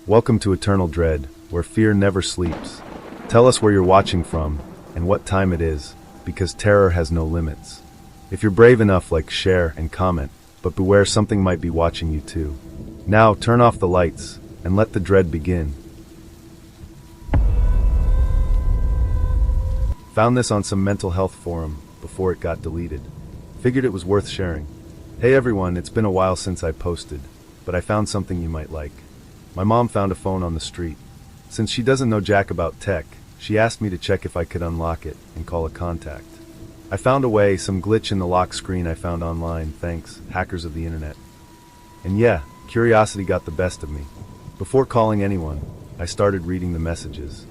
Welcome to Eternal Dread, where fear never sleeps. Tell us where you're watching from, and what time it is, because terror has no limits. If you're brave enough, share and comment, but beware, something might be watching you too. Now, turn off the lights, and let the dread begin. Found this on some mental health forum, before it got deleted. Figured it was worth sharing. Hey everyone, it's been a while since I posted, but I found something you might like. My mom found a phone on the street. Since she doesn't know jack about tech, she asked me to check if I could unlock it and call a contact. I found a way, some glitch in the lock screen I found online, thanks, hackers of the internet. And yeah, curiosity got the best of me. Before calling anyone, I started reading the messages.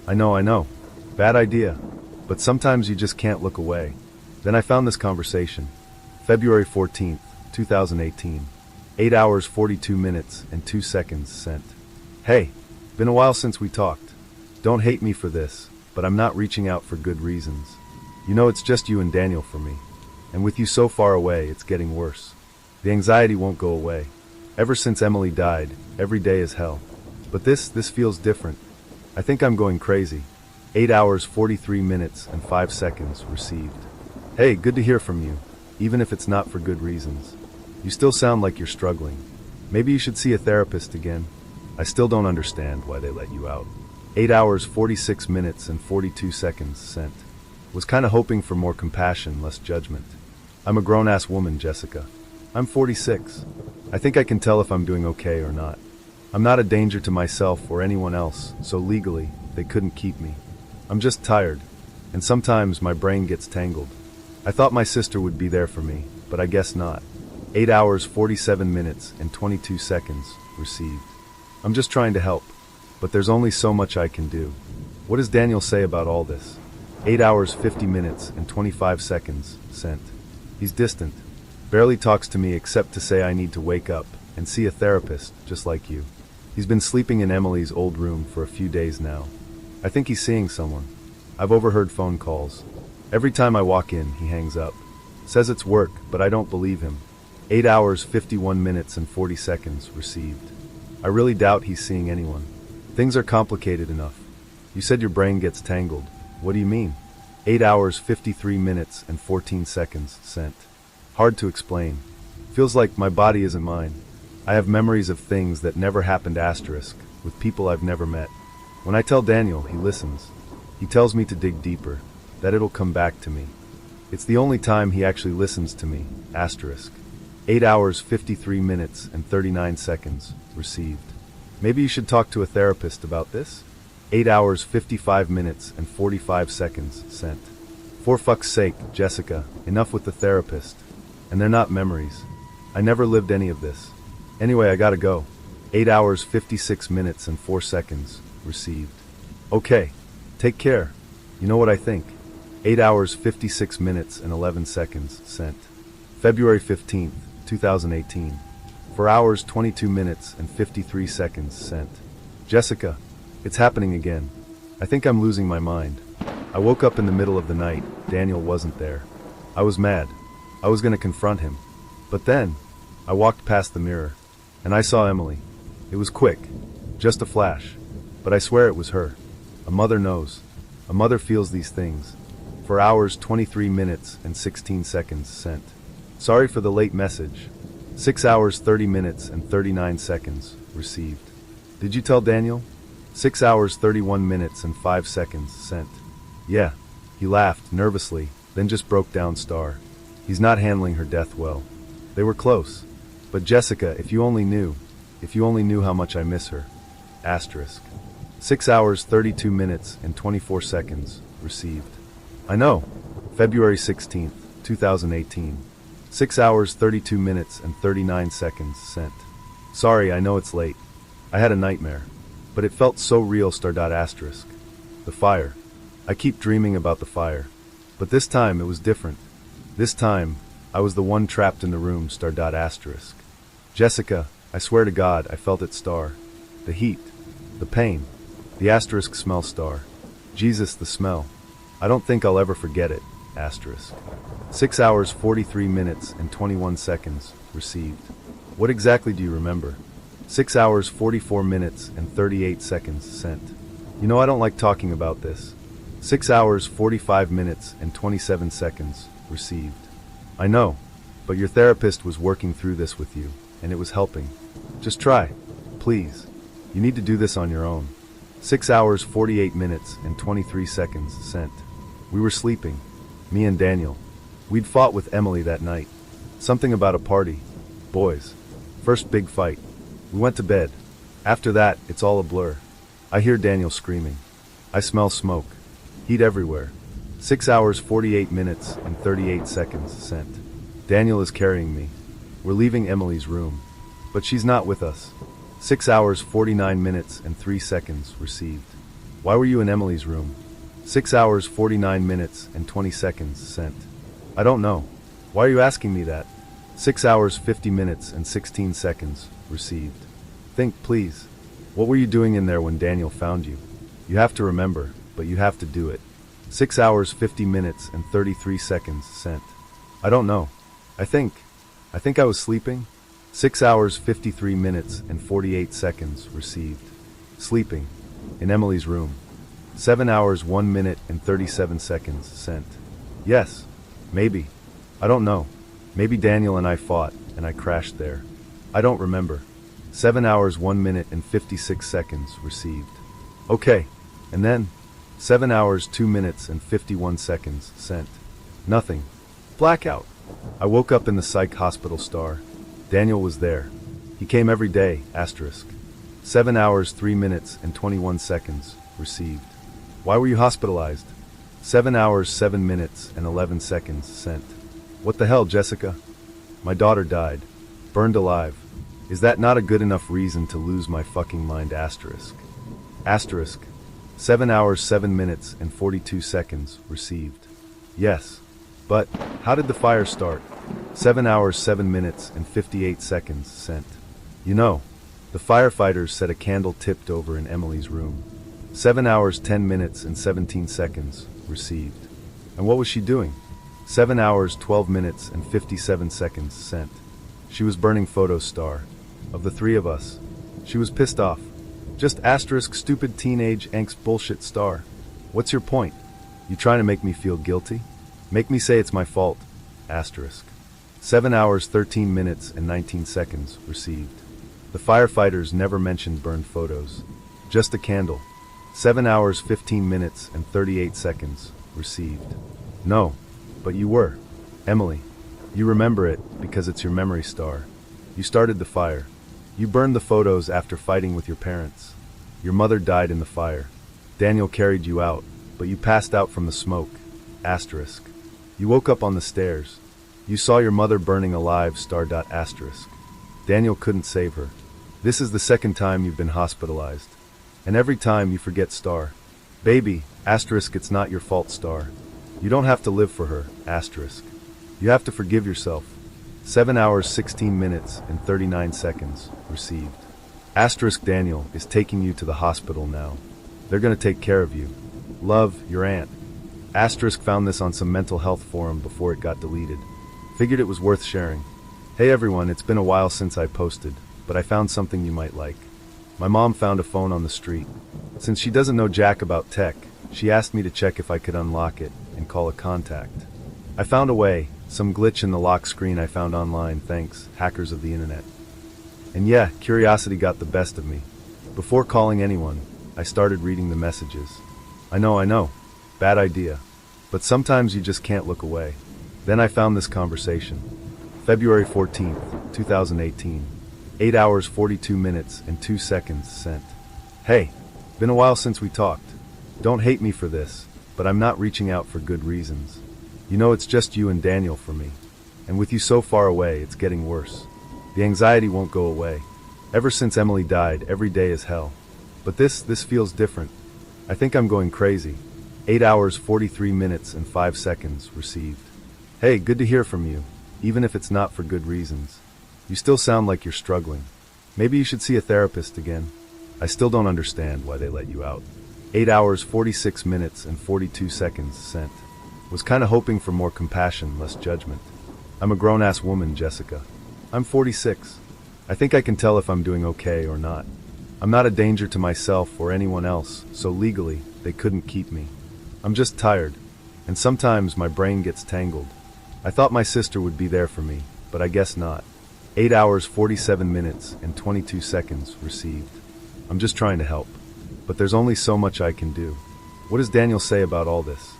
I know, bad idea, but sometimes you just can't look away. Then I found this conversation. February 14th, 2018. 8 hours 42 minutes and 2 seconds sent. Hey, been a while since we talked. Don't hate me for this, but I'm not reaching out for good reasons. You know, it's just you and Daniel for me. And with you so far away, it's getting worse. The anxiety won't go away. Ever since Emily died, every day is hell. But this feels different. I think I'm going crazy. 8 hours 43 minutes and 5 seconds received. Hey, good to hear from you, even if it's not for good reasons. You still sound like you're struggling. Maybe you should see a therapist again. I still don't understand why they let you out. 8 hours 46 minutes and 42 seconds sent. Was kinda hoping for more compassion, less judgment. I'm a grown-ass woman, Jessica. I'm 46. I think I can tell if I'm doing okay or not. I'm not a danger to myself or anyone else, so legally, they couldn't keep me. I'm just tired, and sometimes my brain gets tangled. I thought my sister would be there for me, but I guess not. 8 hours 47 minutes and 22 seconds received. I'm just trying to help, but there's only so much I can do. What does Daniel say about all this? 8 hours 50 minutes and 25 seconds sent. He's distant, barely talks to me except to say I need to wake up and see a therapist, just like you. He's been sleeping in Emily's old room for a few days now. I think he's seeing someone. I've overheard phone calls. Every time I walk in, he hangs up. Says it's work, but I don't believe him. 8 hours 51 minutes and 40 seconds received. I really doubt he's seeing anyone. Things are complicated enough. You said your brain gets tangled. What do you mean? 8 hours 53 minutes and 14 seconds sent. Hard to explain. Feels like my body isn't mine. I have memories of things that never happened, asterisk, with people I've never met. When I tell Daniel, he listens. He tells me to dig deeper, that it'll come back to me. It's the only time he actually listens to me, asterisk. 8 hours 53 minutes and 39 seconds received. Maybe you should talk to a therapist about this? 8 hours 55 minutes and 45 seconds sent. For fuck's sake, Jessica, enough with the therapist. And they're not memories. I never lived any of this. Anyway, I gotta go. 8 hours 56 minutes and 4 seconds received. Okay, take care. You know what I think? 8 hours 56 minutes and 11 seconds sent. February 15th, 2018. 4 hours 22 minutes and 53 seconds sent. Jessica, it's happening again. I think I'm losing my mind. I woke up in the middle of the night. Daniel wasn't there. I was mad. I was gonna confront him. But then, I walked past the mirror, and I saw Emily. It was quick, just a flash. But I swear it was her. A mother knows. A mother feels these things. 4 hours 23 minutes and 16 seconds sent. Sorry for the late message. 6 hours 30 minutes and 39 seconds received. Did you tell Daniel? 6 hours 31 minutes and 5 seconds sent. Yeah. He laughed nervously, then just broke down star. He's not handling her death well. They were close. But Jessica, if you only knew how much I miss her. Asterisk. 6 hours 32 minutes and 24 seconds received. I know. February 16th, 2018. 6 hours 32 minutes and 39 seconds sent. Sorry, I know it's late. I had a nightmare. But it felt so real, asterisk. The fire. I keep dreaming about the fire. But this time it was different. This time, I was the one trapped in the room, asterisk. Jessica, I swear to God, I felt it, star. The heat. The pain. The asterisk smell, star. Jesus, the smell. I don't think I'll ever forget it, asterisk. 6 hours 43 minutes and 21 seconds received. What exactly do you remember? 6 hours 44 minutes and 38 seconds sent. You know I don't like talking about this. 6 hours 45 minutes and 27 seconds received. I know, but your therapist was working through this with you, and it was helping. Just try, please. You need to do this on your own. 6 hours 48 minutes and 23 seconds sent. We were sleeping, me and Daniel. We'd fought with Emily that night. Something about a party. Boys. First big fight. We went to bed. After that, it's all a blur. I hear Daniel screaming. I smell smoke. Heat everywhere. 6 hours 48 minutes and 38 seconds sent. Daniel is carrying me. We're leaving Emily's room. But she's not with us. 6 hours 49 minutes and 3 seconds received. Why were you in Emily's room? 6 hours 49 minutes and 20 seconds sent. I don't know. Why are you asking me that? 6 hours 50 minutes and 16 seconds received. Think, please. What were you doing in there when Daniel found you? You have to remember, but you have to do it. 6 hours 50 minutes and 33 seconds sent. I don't know. I think I was sleeping. 6 hours 53 minutes and 48 seconds received. Sleeping. In Emily's room. 7 hours 1 minute and 37 seconds sent. Yes. Maybe. I don't know. Maybe Daniel and I fought, and I crashed there. I don't remember. 7 hours 1 minute and 56 seconds received. Okay. And then? 7 hours 2 minutes and 51 seconds sent. Nothing. Blackout. I woke up in the psych hospital star. Daniel was there. He came every day, asterisk. 7 hours 3 minutes and 21 seconds received. Why were you hospitalized? 7 hours 7 minutes and 11 seconds sent. What the hell, Jessica? My daughter died. Burned alive. Is that not a good enough reason to lose my fucking mind, asterisk? Asterisk. 7 hours 7 minutes and 42 seconds received. Yes. But, how did the fire start? 7 hours 7 minutes and 58 seconds sent. You know, the firefighters said a candle tipped over in Emily's room. 7 hours 10 minutes and 17 seconds received. And what was she doing? 7 hours 12 minutes and 57 seconds sent. She was burning photos, star. Of the three of us. She was pissed off. Just asterisk stupid teenage angst bullshit, star. What's your point? You trying to make me feel guilty? Make me say it's my fault. Asterisk. 7 hours 13 minutes and 19 seconds received. The firefighters never mentioned burned photos. Just a candle. 7 hours 15 minutes and 38 seconds received. No, but you were. Emily. You remember it because it's your memory, star. You started the fire. You burned the photos after fighting with your parents. Your mother died in the fire. Daniel carried you out, but you passed out from the smoke. Asterisk. You woke up on the stairs. You saw your mother burning alive, star. Asterisk. Daniel couldn't save her. This is the second time you've been hospitalized. And every time you forget, star. Baby, asterisk, it's not your fault, star. You don't have to live for her, asterisk. You have to forgive yourself. 7 hours 16 minutes and 39 seconds received. Asterisk, Daniel is taking you to the hospital now. They're gonna take care of you. Love, your aunt. Asterisk found this on some mental health forum before it got deleted. Figured it was worth sharing. Hey everyone, it's been a while since I posted, but I found something you might like. My mom found a phone on the street. Since she doesn't know jack about tech, she asked me to check if I could unlock it and call a contact. I found a way, some glitch in the lock screen I found online, thanks, hackers of the internet. And yeah, curiosity got the best of me. Before calling anyone, I started reading the messages. I know, bad idea. But sometimes you just can't look away. Then I found this conversation. February 14th, 2018. 8 hours 42 minutes and 2 seconds sent. Hey, been a while since we talked. Don't hate me for this, but I'm not reaching out for good reasons. You know it's just you and Daniel for me. And with you so far away, it's getting worse. The anxiety won't go away. Ever since Emily died, every day is hell. But this feels different. I think I'm going crazy. 8 hours 43 minutes and 5 seconds received. Hey, good to hear from you, even if it's not for good reasons. You still sound like you're struggling. Maybe you should see a therapist again. I still don't understand why they let you out. 8 hours 46 minutes and 42 seconds sent. Was kinda hoping for more compassion, less judgment. I'm a grown-ass woman, Jessica. I'm 46. I think I can tell if I'm doing okay or not. I'm not a danger to myself or anyone else, so legally, they couldn't keep me. I'm just tired, and sometimes my brain gets tangled. I thought my sister would be there for me, but I guess not. 8 hours 47 minutes and 22 seconds received. I'm just trying to help. But there's only so much I can do. What does Daniel say about all this?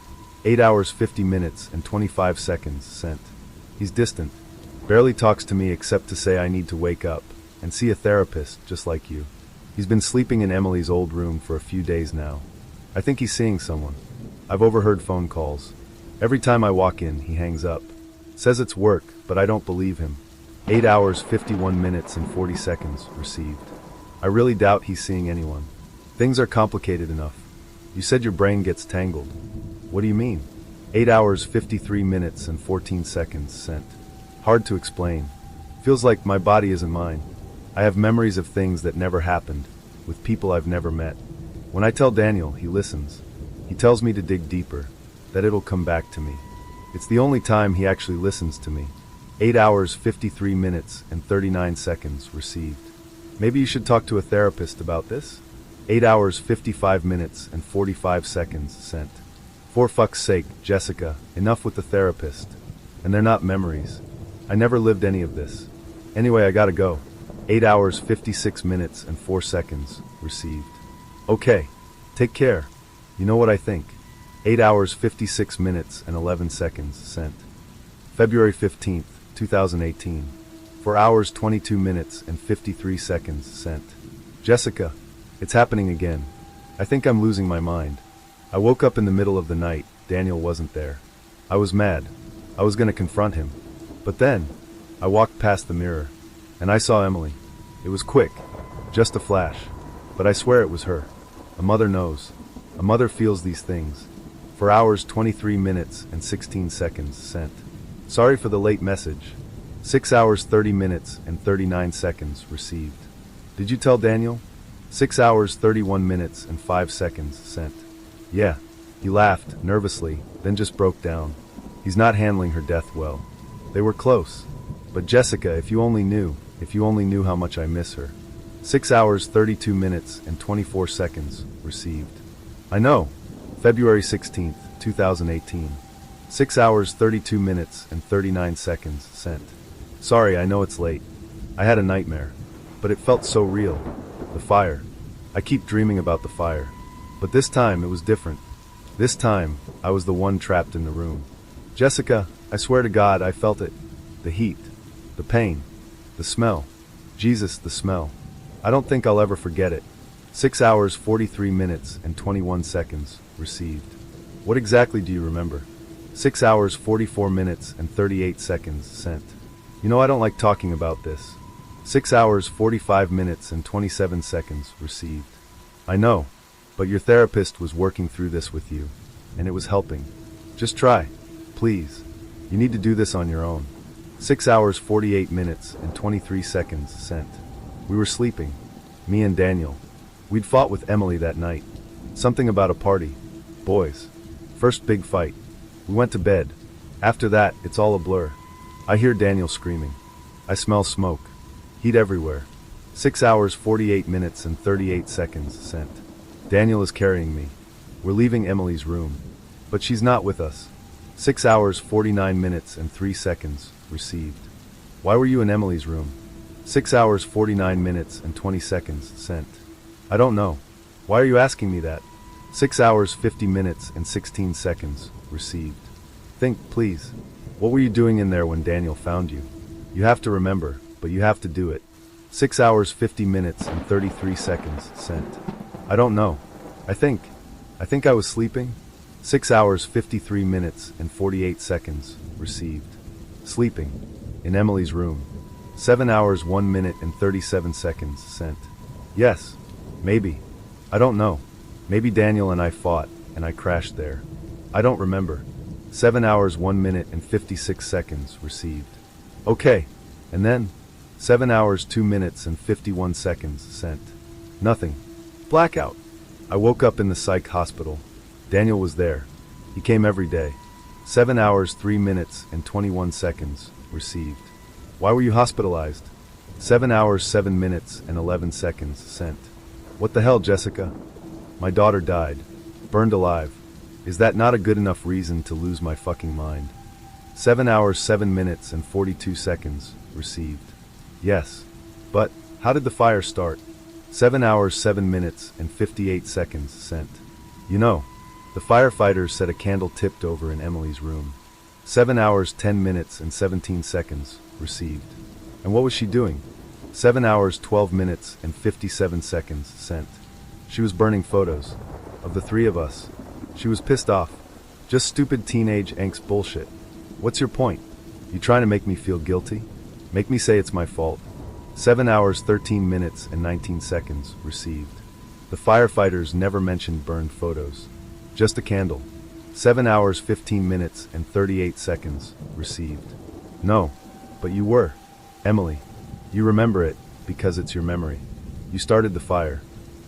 8 hours 50 minutes and 25 seconds sent. He's distant. Barely talks to me except to say I need to wake up and see a therapist just like you. He's been sleeping in Emily's old room for a few days now. I think he's seeing someone. I've overheard phone calls. Every time I walk in, he hangs up. Says it's work, but I don't believe him. 8 hours 51 minutes and 40 seconds received. I really doubt he's seeing anyone. Things are complicated enough. You said your brain gets tangled. What do you mean? 8 hours 53 minutes and 14 seconds sent. Hard to explain. Feels like my body isn't mine. I have memories of things that never happened, with people I've never met. When I tell Daniel, he listens. He tells me to dig deeper, that it'll come back to me. It's the only time he actually listens to me. 8 hours 53 minutes and 39 seconds received. Maybe you should talk to a therapist about this? 8 hours 55 minutes and 45 seconds sent. For fuck's sake, Jessica, enough with the therapist. And they're not memories. I never lived any of this. Anyway, I gotta go. 8 hours 56 minutes and 4 seconds received. Okay, take care. You know what I think. 8 hours 56 minutes and 11 seconds sent. February 15th, 2018. 4 hours 22 minutes and 53 seconds sent. Jessica, it's happening again. I think I'm losing my mind. I woke up in the middle of the night. Daniel wasn't there. I was mad. I was going to confront him. But then, I walked past the mirror, and I saw Emily. It was quick, just a flash. But I swear it was her. A mother knows. A mother feels these things. 4 hours 23 minutes and 16 seconds sent. Sorry for the late message. 6 hours 30 minutes and 39 seconds received. Did you tell Daniel? 6 hours 31 minutes and 5 seconds sent. Yeah. He laughed, nervously, then just broke down. He's not handling her death well. They were close. But Jessica, if you only knew how much I miss her. 6 hours 32 minutes and 24 seconds received. I know. February 16th, 2018. 6 hours 32 minutes and 39 seconds sent. Sorry, I know it's late. I had a nightmare. But it felt so real. The fire. I keep dreaming about the fire. But this time it was different. This time, I was the one trapped in the room. Jessica, I swear to God, I felt it. The heat. The pain. The smell. Jesus, the smell. I don't think I'll ever forget it. 6 hours 43 minutes and 21 seconds received. What exactly do you remember? 6 hours 44 minutes and 38 seconds sent. You know I don't like talking about this. 6 hours 45 minutes and 27 seconds received. I know, but your therapist was working through this with you, and it was helping. Just try, please. You need to do this on your own. 6 hours 48 minutes and 23 seconds sent. We were sleeping, me and Daniel. We'd fought with Emily that night. Something about a party. Boys. First big fight. We went to bed. After that, it's all a blur. I hear Daniel screaming. I smell smoke. Heat everywhere. 6 hours 48 minutes and 38 seconds sent. Daniel is carrying me. We're leaving Emily's room. But she's not with us. 6 hours 49 minutes and 3 seconds received. Why were you in Emily's room? 6 hours 49 minutes and 20 seconds sent. I don't know. Why are you asking me that? 6 hours 50 minutes and 16 seconds received. Think, please. What were you doing in there when Daniel found you? You have to remember, but you have to do it. 6 hours 50 minutes and 33 seconds sent. I don't know. I think I was sleeping. 6 hours 53 minutes and 48 seconds received. Sleeping. In Emily's room. 7 hours 1 minute and 37 seconds sent. Yes. Maybe. I don't know. Maybe Daniel and I fought, and I crashed there. I don't remember. 7 hours 1 minute and 56 seconds received. Okay. And then? 7 hours 2 minutes and 51 seconds sent. Nothing. Blackout. I woke up in the psych hospital. Daniel was there. He came every day. 7 hours 3 minutes and 21 seconds received. Why were you hospitalized? 7 hours, 7 minutes, and 11 seconds sent. What the hell, Jessica? My daughter died. Burned alive. Is that not a good enough reason to lose my fucking mind? 7 hours, 7 minutes, and 42 seconds received. Yes. But, how did the fire start? 7 hours, 7 minutes, and 58 seconds sent. You know, the firefighters said a candle tipped over in Emily's room. 7 hours, 10 minutes, and 17 seconds received. And what was she doing? 7 hours, 12 minutes, and 57 seconds sent. She was burning photos. Of the three of us. She was pissed off. Just stupid teenage angst bullshit. What's your point? You trying to make me feel guilty? Make me say it's my fault. 7 hours, 13 minutes, and 19 seconds received. The firefighters never mentioned burned photos. Just a candle. 7 hours, 15 minutes, and 38 seconds received. No, but you were. Emily. You remember it, because it's your memory. You started the fire.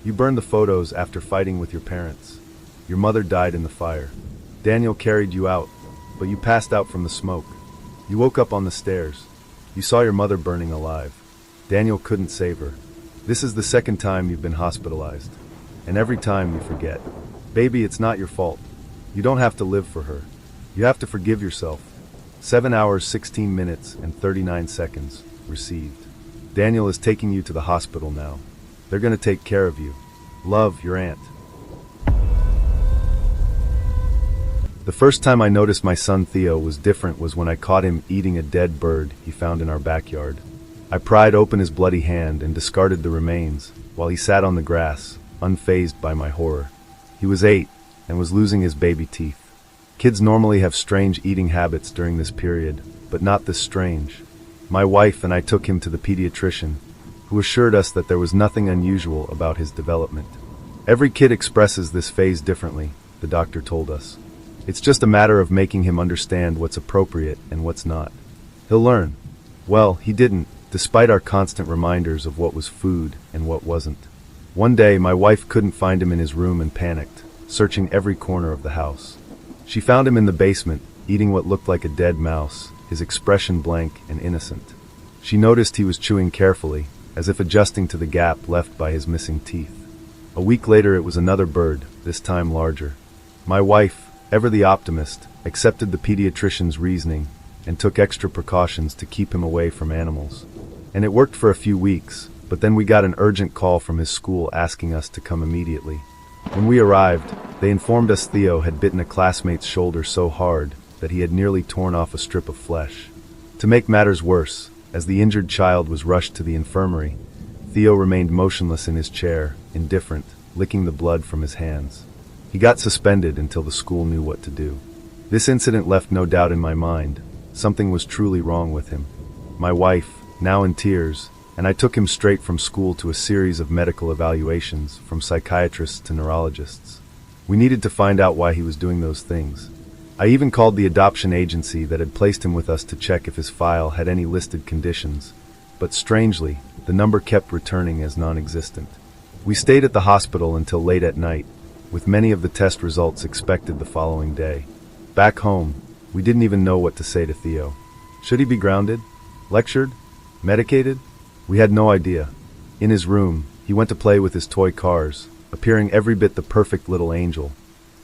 You burned the photos after fighting with your parents. Your mother died in the fire. Daniel carried you out, but you passed out from the smoke. You woke up on the stairs. You saw your mother burning alive. Daniel couldn't save her. This is the second time you've been hospitalized. And every time you forget. Baby, it's not your fault. You don't have to live for her. You have to forgive yourself. 7 hours, 16 minutes, and 39 seconds received. Daniel is taking you to the hospital now. They're gonna take care of you. Love, your aunt. The first time I noticed my son Theo was different was when I caught him eating a dead bird he found in our backyard. I pried open his bloody hand and discarded the remains, while he sat on the grass, unfazed by my horror. He was 8, and was losing his baby teeth. Kids normally have strange eating habits during this period, but not this strange. My wife and I took him to the pediatrician, who assured us that there was nothing unusual about his development. Every kid expresses this phase differently, the doctor told us. It's just a matter of making him understand what's appropriate and what's not. He'll learn. Well, he didn't, despite our constant reminders of what was food and what wasn't. One day, my wife couldn't find him in his room and panicked, searching every corner of the house. She found him in the basement, eating what looked like a dead mouse, his expression blank and innocent. She noticed he was chewing carefully, as if adjusting to the gap left by his missing teeth. A week later it was another bird, this time larger. My wife, ever the optimist, accepted the pediatrician's reasoning and took extra precautions to keep him away from animals. And it worked for a few weeks, but then we got an urgent call from his school asking us to come immediately. When we arrived, they informed us Theo had bitten a classmate's shoulder so hard that he had nearly torn off a strip of flesh. To make matters worse, as the injured child was rushed to the infirmary, Theo remained motionless in his chair, indifferent, licking the blood from his hands. He got suspended until the school knew what to do. This incident left no doubt in my mind. Something was truly wrong with him. My wife, now in tears, and I took him straight from school to a series of medical evaluations, from psychiatrists to neurologists. We needed to find out why he was doing those things. I even called the adoption agency that had placed him with us to check if his file had any listed conditions, but strangely, the number kept returning as non-existent. We stayed at the hospital until late at night, with many of the test results expected the following day. Back home, we didn't even know what to say to Theo. Should he be grounded? Lectured? Medicated? We had no idea. In his room, he went to play with his toy cars, appearing every bit the perfect little angel,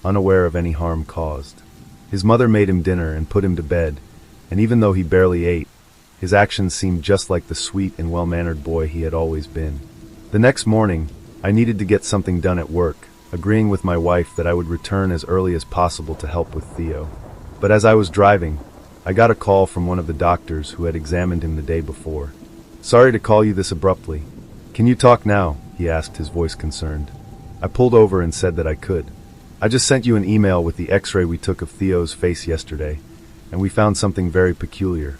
unaware of any harm caused. His mother made him dinner and put him to bed, and even though he barely ate, his actions seemed just like the sweet and well-mannered boy he had always been. The next morning, I needed to get something done at work, agreeing with my wife that I would return as early as possible to help with Theo. But as I was driving, I got a call from one of the doctors who had examined him the day before. "Sorry to call you this abruptly. Can you talk now?" he asked, his voice concerned. I pulled over and said that I could. "I just sent you an email with the x-ray we took of Theo's face yesterday, and we found something very peculiar,"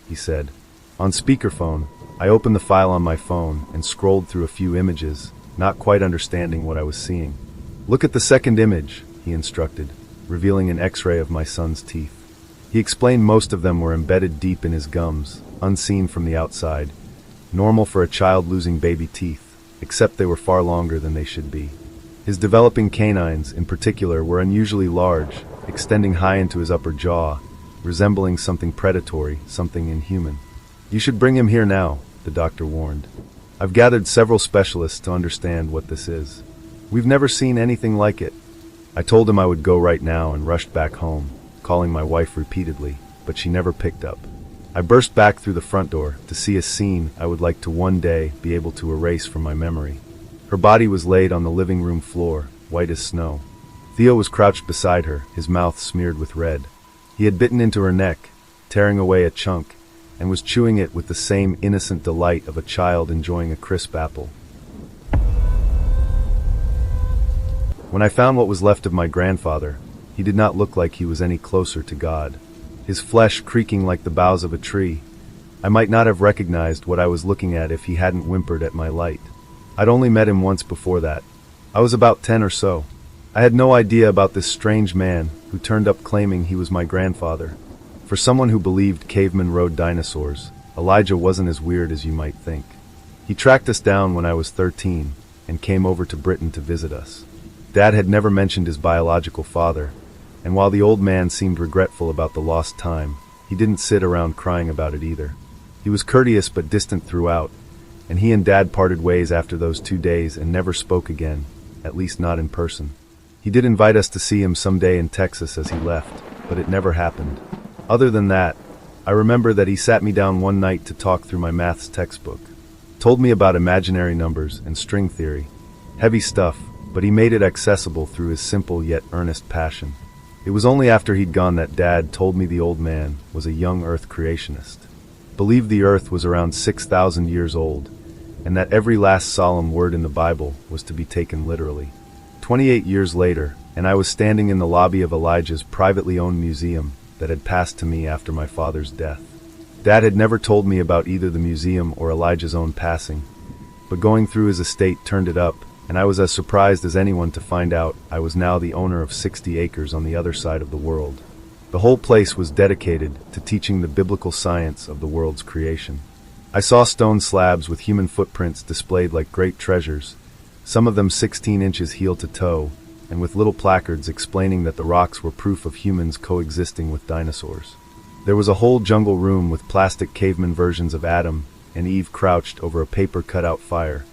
he said. On speakerphone, I opened the file on my phone and scrolled through a few images, not quite understanding what I was seeing. "Look at the second image," he instructed, revealing an x-ray of my son's teeth. He explained most of them were embedded deep in his gums, unseen from the outside, normal for a child losing baby teeth, except they were far longer than they should be. His developing canines, in particular, were unusually large, extending high into his upper jaw, resembling something predatory, something inhuman. "You should bring him here now," the doctor warned. I've gathered several specialists to understand what this is. We've never seen anything like it. I told him I would go right now and rushed back home, calling my wife repeatedly, but she never picked up. I burst back through the front door to see a scene I would like to one day be able to erase from my memory. Her body was laid on the living room floor, white as snow. Theo was crouched beside her, his mouth smeared with red. He had bitten into her neck, tearing away a chunk, and was chewing it with the same innocent delight of a child enjoying a crisp apple. When I found what was left of my grandfather, he did not look like he was any closer to God. His flesh creaking like the boughs of a tree. I might not have recognized what I was looking at if he hadn't whimpered at my light. I'd only met him once before that. I was about 10 or so. I had no idea about this strange man who turned up claiming he was my grandfather. For someone who believed cavemen rode dinosaurs, Elijah wasn't as weird as you might think. He tracked us down when I was 13 and came over to Britain to visit us. Dad had never mentioned his biological father, and while the old man seemed regretful about the lost time, he didn't sit around crying about it either. He was courteous but distant throughout, and he and Dad parted ways after those 2 days and never spoke again, at least not in person. He did invite us to see him someday in Texas as he left, but it never happened. Other than that, I remember that he sat me down one night to talk through my maths textbook. Told me about imaginary numbers and string theory. Heavy stuff, but he made it accessible through his simple yet earnest passion. It was only after he'd gone that Dad told me the old man was a young Earth creationist. Believed the Earth was around 6,000 years old, and that every last solemn word in the Bible was to be taken literally. 28 years later, and I was standing in the lobby of Elijah's privately owned museum that had passed to me after my father's death. Dad had never told me about either the museum or Elijah's own passing, but going through his estate turned it up, and I was as surprised as anyone to find out I was now the owner of 60 acres on the other side of the world. The whole place was dedicated to teaching the biblical science of the world's creation. I saw stone slabs with human footprints displayed like great treasures, some of them 16 inches heel to toe, and with little placards explaining that the rocks were proof of humans coexisting with dinosaurs. There was a whole jungle room with plastic caveman versions of Adam and Eve crouched over a paper cutout fire,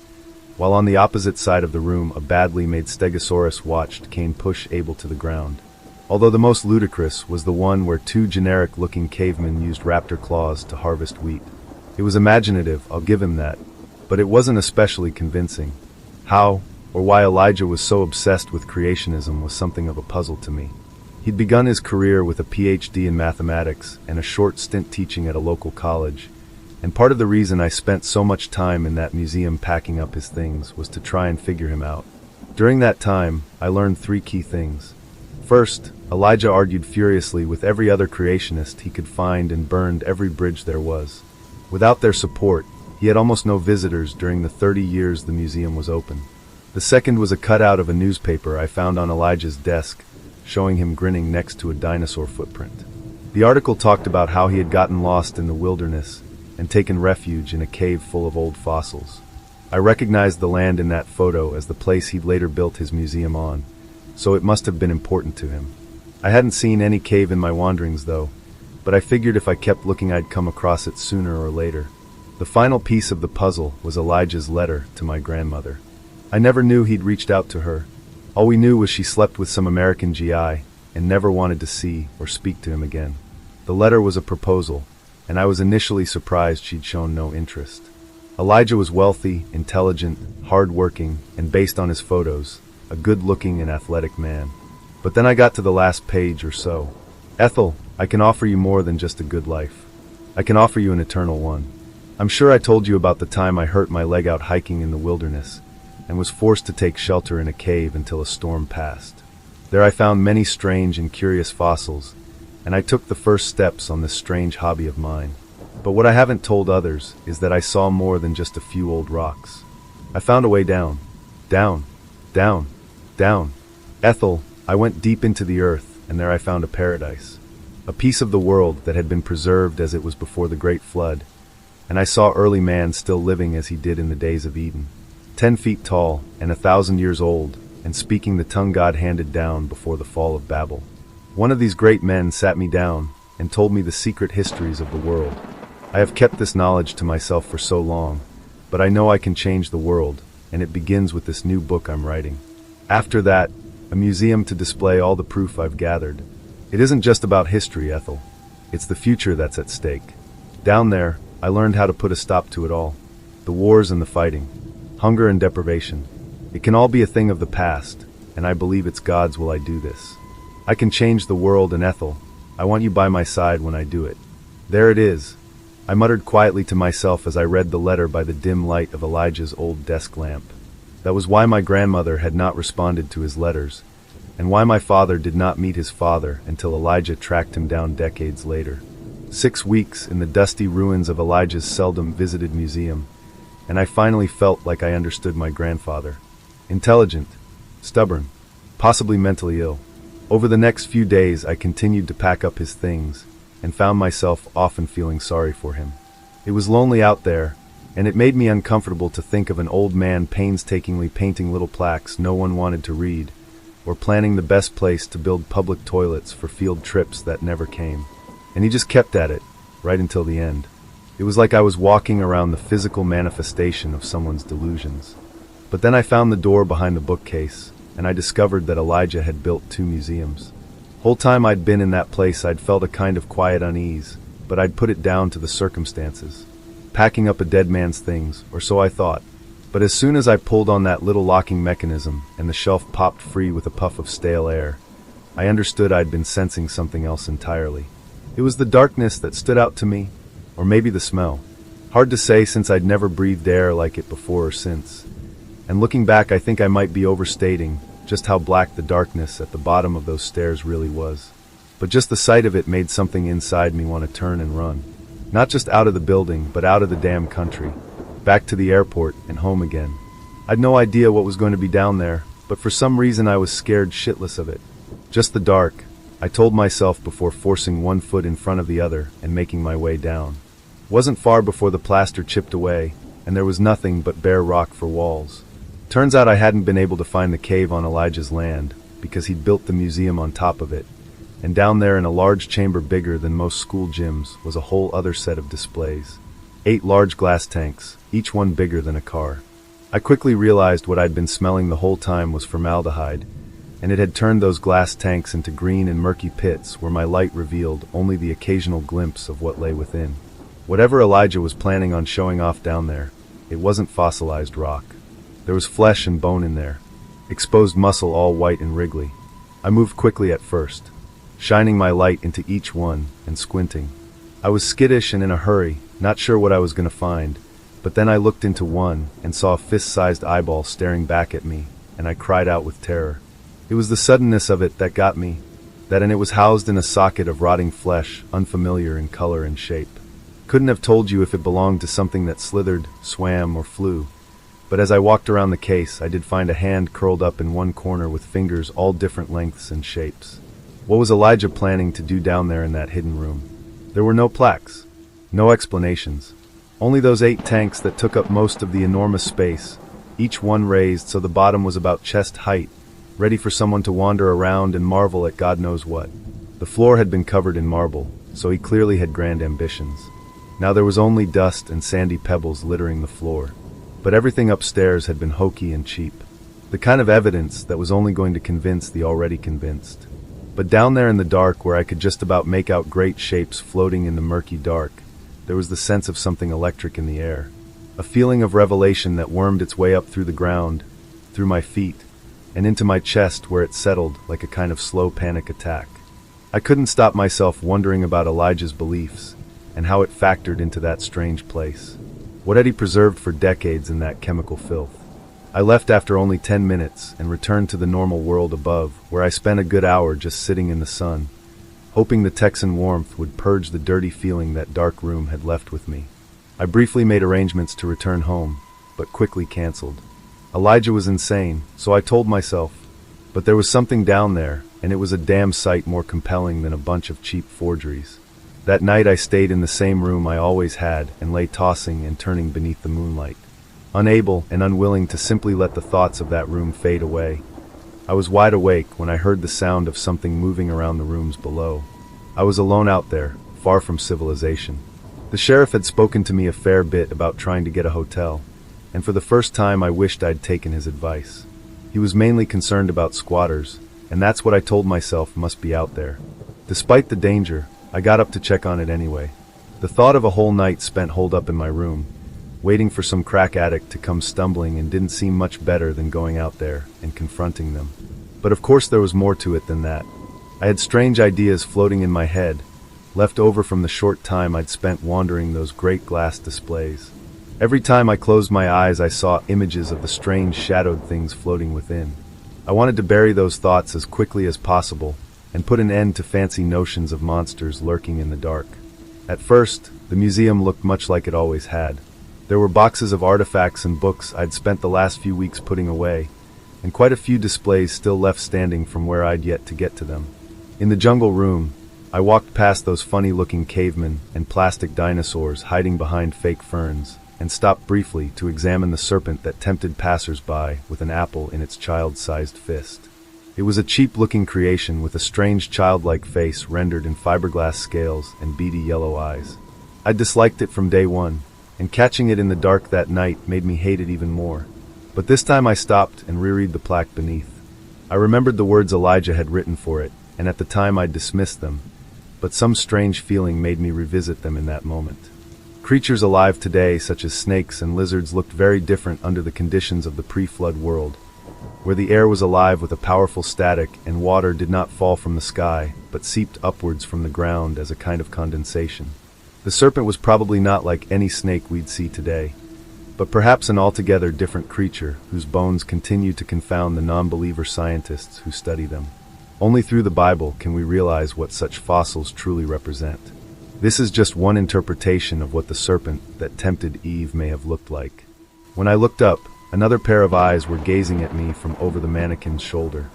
while on the opposite side of the room a badly made stegosaurus watched Cain push Abel to the ground. Although the most ludicrous was the one where 2 generic-looking cavemen used raptor claws to harvest wheat. It was imaginative, I'll give him that, but it wasn't especially convincing. How or why Elijah was so obsessed with creationism was something of a puzzle to me. He'd begun his career with a PhD in mathematics and a short stint teaching at a local college, and part of the reason I spent so much time in that museum packing up his things was to try and figure him out. During that time, I learned 3 key things. First, Elijah argued furiously with every other creationist he could find and burned every bridge there was. Without their support, he had almost no visitors during the 30 years the museum was open. The second was a cutout of a newspaper I found on Elijah's desk, showing him grinning next to a dinosaur footprint. The article talked about how he had gotten lost in the wilderness and taken refuge in a cave full of old fossils. I recognized the land in that photo as the place he'd later built his museum on, so it must have been important to him. I hadn't seen any cave in my wanderings though, but I figured if I kept looking I'd come across it sooner or later. The final piece of the puzzle was Elijah's letter to my grandmother. I never knew he'd reached out to her. All we knew was she slept with some American GI and never wanted to see or speak to him again. The letter was a proposal, and I was initially surprised she'd shown no interest. Elijah was wealthy, intelligent, hard-working, and based on his photos, a good-looking and athletic man. But then I got to the last page or so. Ethel, I can offer you more than just a good life. I can offer you an eternal one. I'm sure I told you about the time I hurt my leg out hiking in the wilderness and was forced to take shelter in a cave until a storm passed. There I found many strange and curious fossils, and I took the first steps on this strange hobby of mine. But what I haven't told others is that I saw more than just a few old rocks. I found a way down. Down. Down. Down. Ethel, I went deep into the earth, and there I found a paradise. A piece of the world that had been preserved as it was before the Great Flood, and I saw early man still living as he did in the days of Eden, 10 feet tall and 1,000 years old, and speaking the tongue God handed down before the fall of Babel. One of these great men sat me down and told me the secret histories of the world. I have kept this knowledge to myself for so long, but I know I can change the world, and it begins with this new book I'm writing. After that, a museum to display all the proof I've gathered. It isn't just about history, Ethel. It's the future that's at stake. Down there, I learned how to put a stop to it all. The wars and the fighting, hunger and deprivation. It can all be a thing of the past, and I believe it's God's will I do this. I can change the world, and Ethel, I want you by my side when I do it. There it is, I muttered quietly to myself as I read the letter by the dim light of Elijah's old desk lamp. That was why my grandmother had not responded to his letters, and why my father did not meet his father until Elijah tracked him down decades later. 6 weeks in the dusty ruins of Elijah's seldom visited museum, and I finally felt like I understood my grandfather. Intelligent, stubborn, possibly mentally ill. Over the next few days I continued to pack up his things, and found myself often feeling sorry for him. It was lonely out there, and it made me uncomfortable to think of an old man painstakingly painting little plaques no one wanted to read, or planning the best place to build public toilets for field trips that never came. And he just kept at it, right until the end. It was like I was walking around the physical manifestation of someone's delusions. But then I found the door behind the bookcase, and I discovered that Elijah had built 2 museums. Whole time I'd been in that place I'd felt a kind of quiet unease, but I'd put it down to the circumstances. Packing up a dead man's things, or so I thought. But as soon as I pulled on that little locking mechanism and the shelf popped free with a puff of stale air, I understood I'd been sensing something else entirely. It was the darkness that stood out to me, or maybe the smell. Hard to say since I'd never breathed air like it before or since. And looking back, I think I might be overstating just how black the darkness at the bottom of those stairs really was. But just the sight of it made something inside me want to turn and run. Not just out of the building, but out of the damn country. Back to the airport and home again. I'd no idea what was going to be down there, but for some reason I was scared shitless of it. Just the dark, I told myself before forcing one foot in front of the other and making my way down. Wasn't far before the plaster chipped away, and there was nothing but bare rock for walls. Turns out I hadn't been able to find the cave on Elijah's land, because he'd built the museum on top of it, and down there in a large chamber bigger than most school gyms was a whole other set of displays. 8 large glass tanks, each one bigger than a car. I quickly realized what I'd been smelling the whole time was formaldehyde, and it had turned those glass tanks into green and murky pits where my light revealed only the occasional glimpse of what lay within. Whatever Elijah was planning on showing off down there, it wasn't fossilized rock. There was flesh and bone in there, exposed muscle all white and wriggly. I moved quickly at first, shining my light into each one and squinting. I was skittish and in a hurry, not sure what I was going to find, but then I looked into one and saw a fist-sized eyeball staring back at me, and I cried out with terror. It was the suddenness of it that got me, and it was housed in a socket of rotting flesh, unfamiliar in color and shape. Couldn't have told you if it belonged to something that slithered, swam, or flew. But as I walked around the case, I did find a hand curled up in one corner with fingers all different lengths and shapes. What was Elijah planning to do down there in that hidden room? There were no plaques, no explanations. Only those 8 tanks that took up most of the enormous space, each one raised so the bottom was about chest height, ready for someone to wander around and marvel at God knows what. The floor had been covered in marble, so he clearly had grand ambitions. Now there was only dust and sandy pebbles littering the floor. But everything upstairs had been hokey and cheap. The kind of evidence that was only going to convince the already convinced. But down there in the dark, where I could just about make out great shapes floating in the murky dark, there was the sense of something electric in the air. A feeling of revelation that wormed its way up through the ground, through my feet, and into my chest where it settled like a kind of slow panic attack. I couldn't stop myself wondering about Elijah's beliefs, and how it factored into that strange place. What had he preserved for decades in that chemical filth? I left after only 10 minutes and returned to the normal world above, where I spent a good hour just sitting in the sun, hoping the Texan warmth would purge the dirty feeling that dark room had left with me. I briefly made arrangements to return home, but quickly canceled. Elijah was insane, so I told myself, but there was something down there, and it was a damn sight more compelling than a bunch of cheap forgeries. That night I stayed in the same room I always had and lay tossing and turning beneath the moonlight, unable and unwilling to simply let the thoughts of that room fade away. I was wide awake when I heard the sound of something moving around the rooms below. I was alone out there, far from civilization. The sheriff had spoken to me a fair bit about trying to get a hotel, and for the first time I wished I'd taken his advice. He was mainly concerned about squatters, and that's what I told myself must be out there. Despite the danger, I got up to check on it anyway. The thought of a whole night spent holed up in my room, waiting for some crack addict to come stumbling, and didn't seem much better than going out there and confronting them. But of course there was more to it than that. I had strange ideas floating in my head, left over from the short time I'd spent wandering those great glass displays. Every time I closed my eyes I saw images of the strange shadowed things floating within. I wanted to bury those thoughts as quickly as possible and put an end to fancy notions of monsters lurking in the dark. At first, the museum looked much like it always had. There were boxes of artifacts and books I'd spent the last few weeks putting away, and quite a few displays still left standing from where I'd yet to get to them. In the jungle room, I walked past those funny-looking cavemen and plastic dinosaurs hiding behind fake ferns, and stopped briefly to examine the serpent that tempted passers-by with an apple in its child-sized fist. It was a cheap-looking creation with a strange childlike face rendered in fiberglass scales and beady yellow eyes. I disliked it from day one, and catching it in the dark that night made me hate it even more. But this time I stopped and reread the plaque beneath. I remembered the words Elijah had written for it, and at the time I'd dismissed them, but some strange feeling made me revisit them in that moment. Creatures alive today, such as snakes and lizards, looked very different under the conditions of the pre-flood world, where the air was alive with a powerful static and water did not fall from the sky, but seeped upwards from the ground as a kind of condensation. The serpent was probably not like any snake we'd see today, but perhaps an altogether different creature whose bones continue to confound the non-believer scientists who study them. Only through the Bible can we realize what such fossils truly represent. This is just one interpretation of what the serpent that tempted Eve may have looked like. When I looked up, another pair of eyes were gazing at me from over the mannequin's shoulder.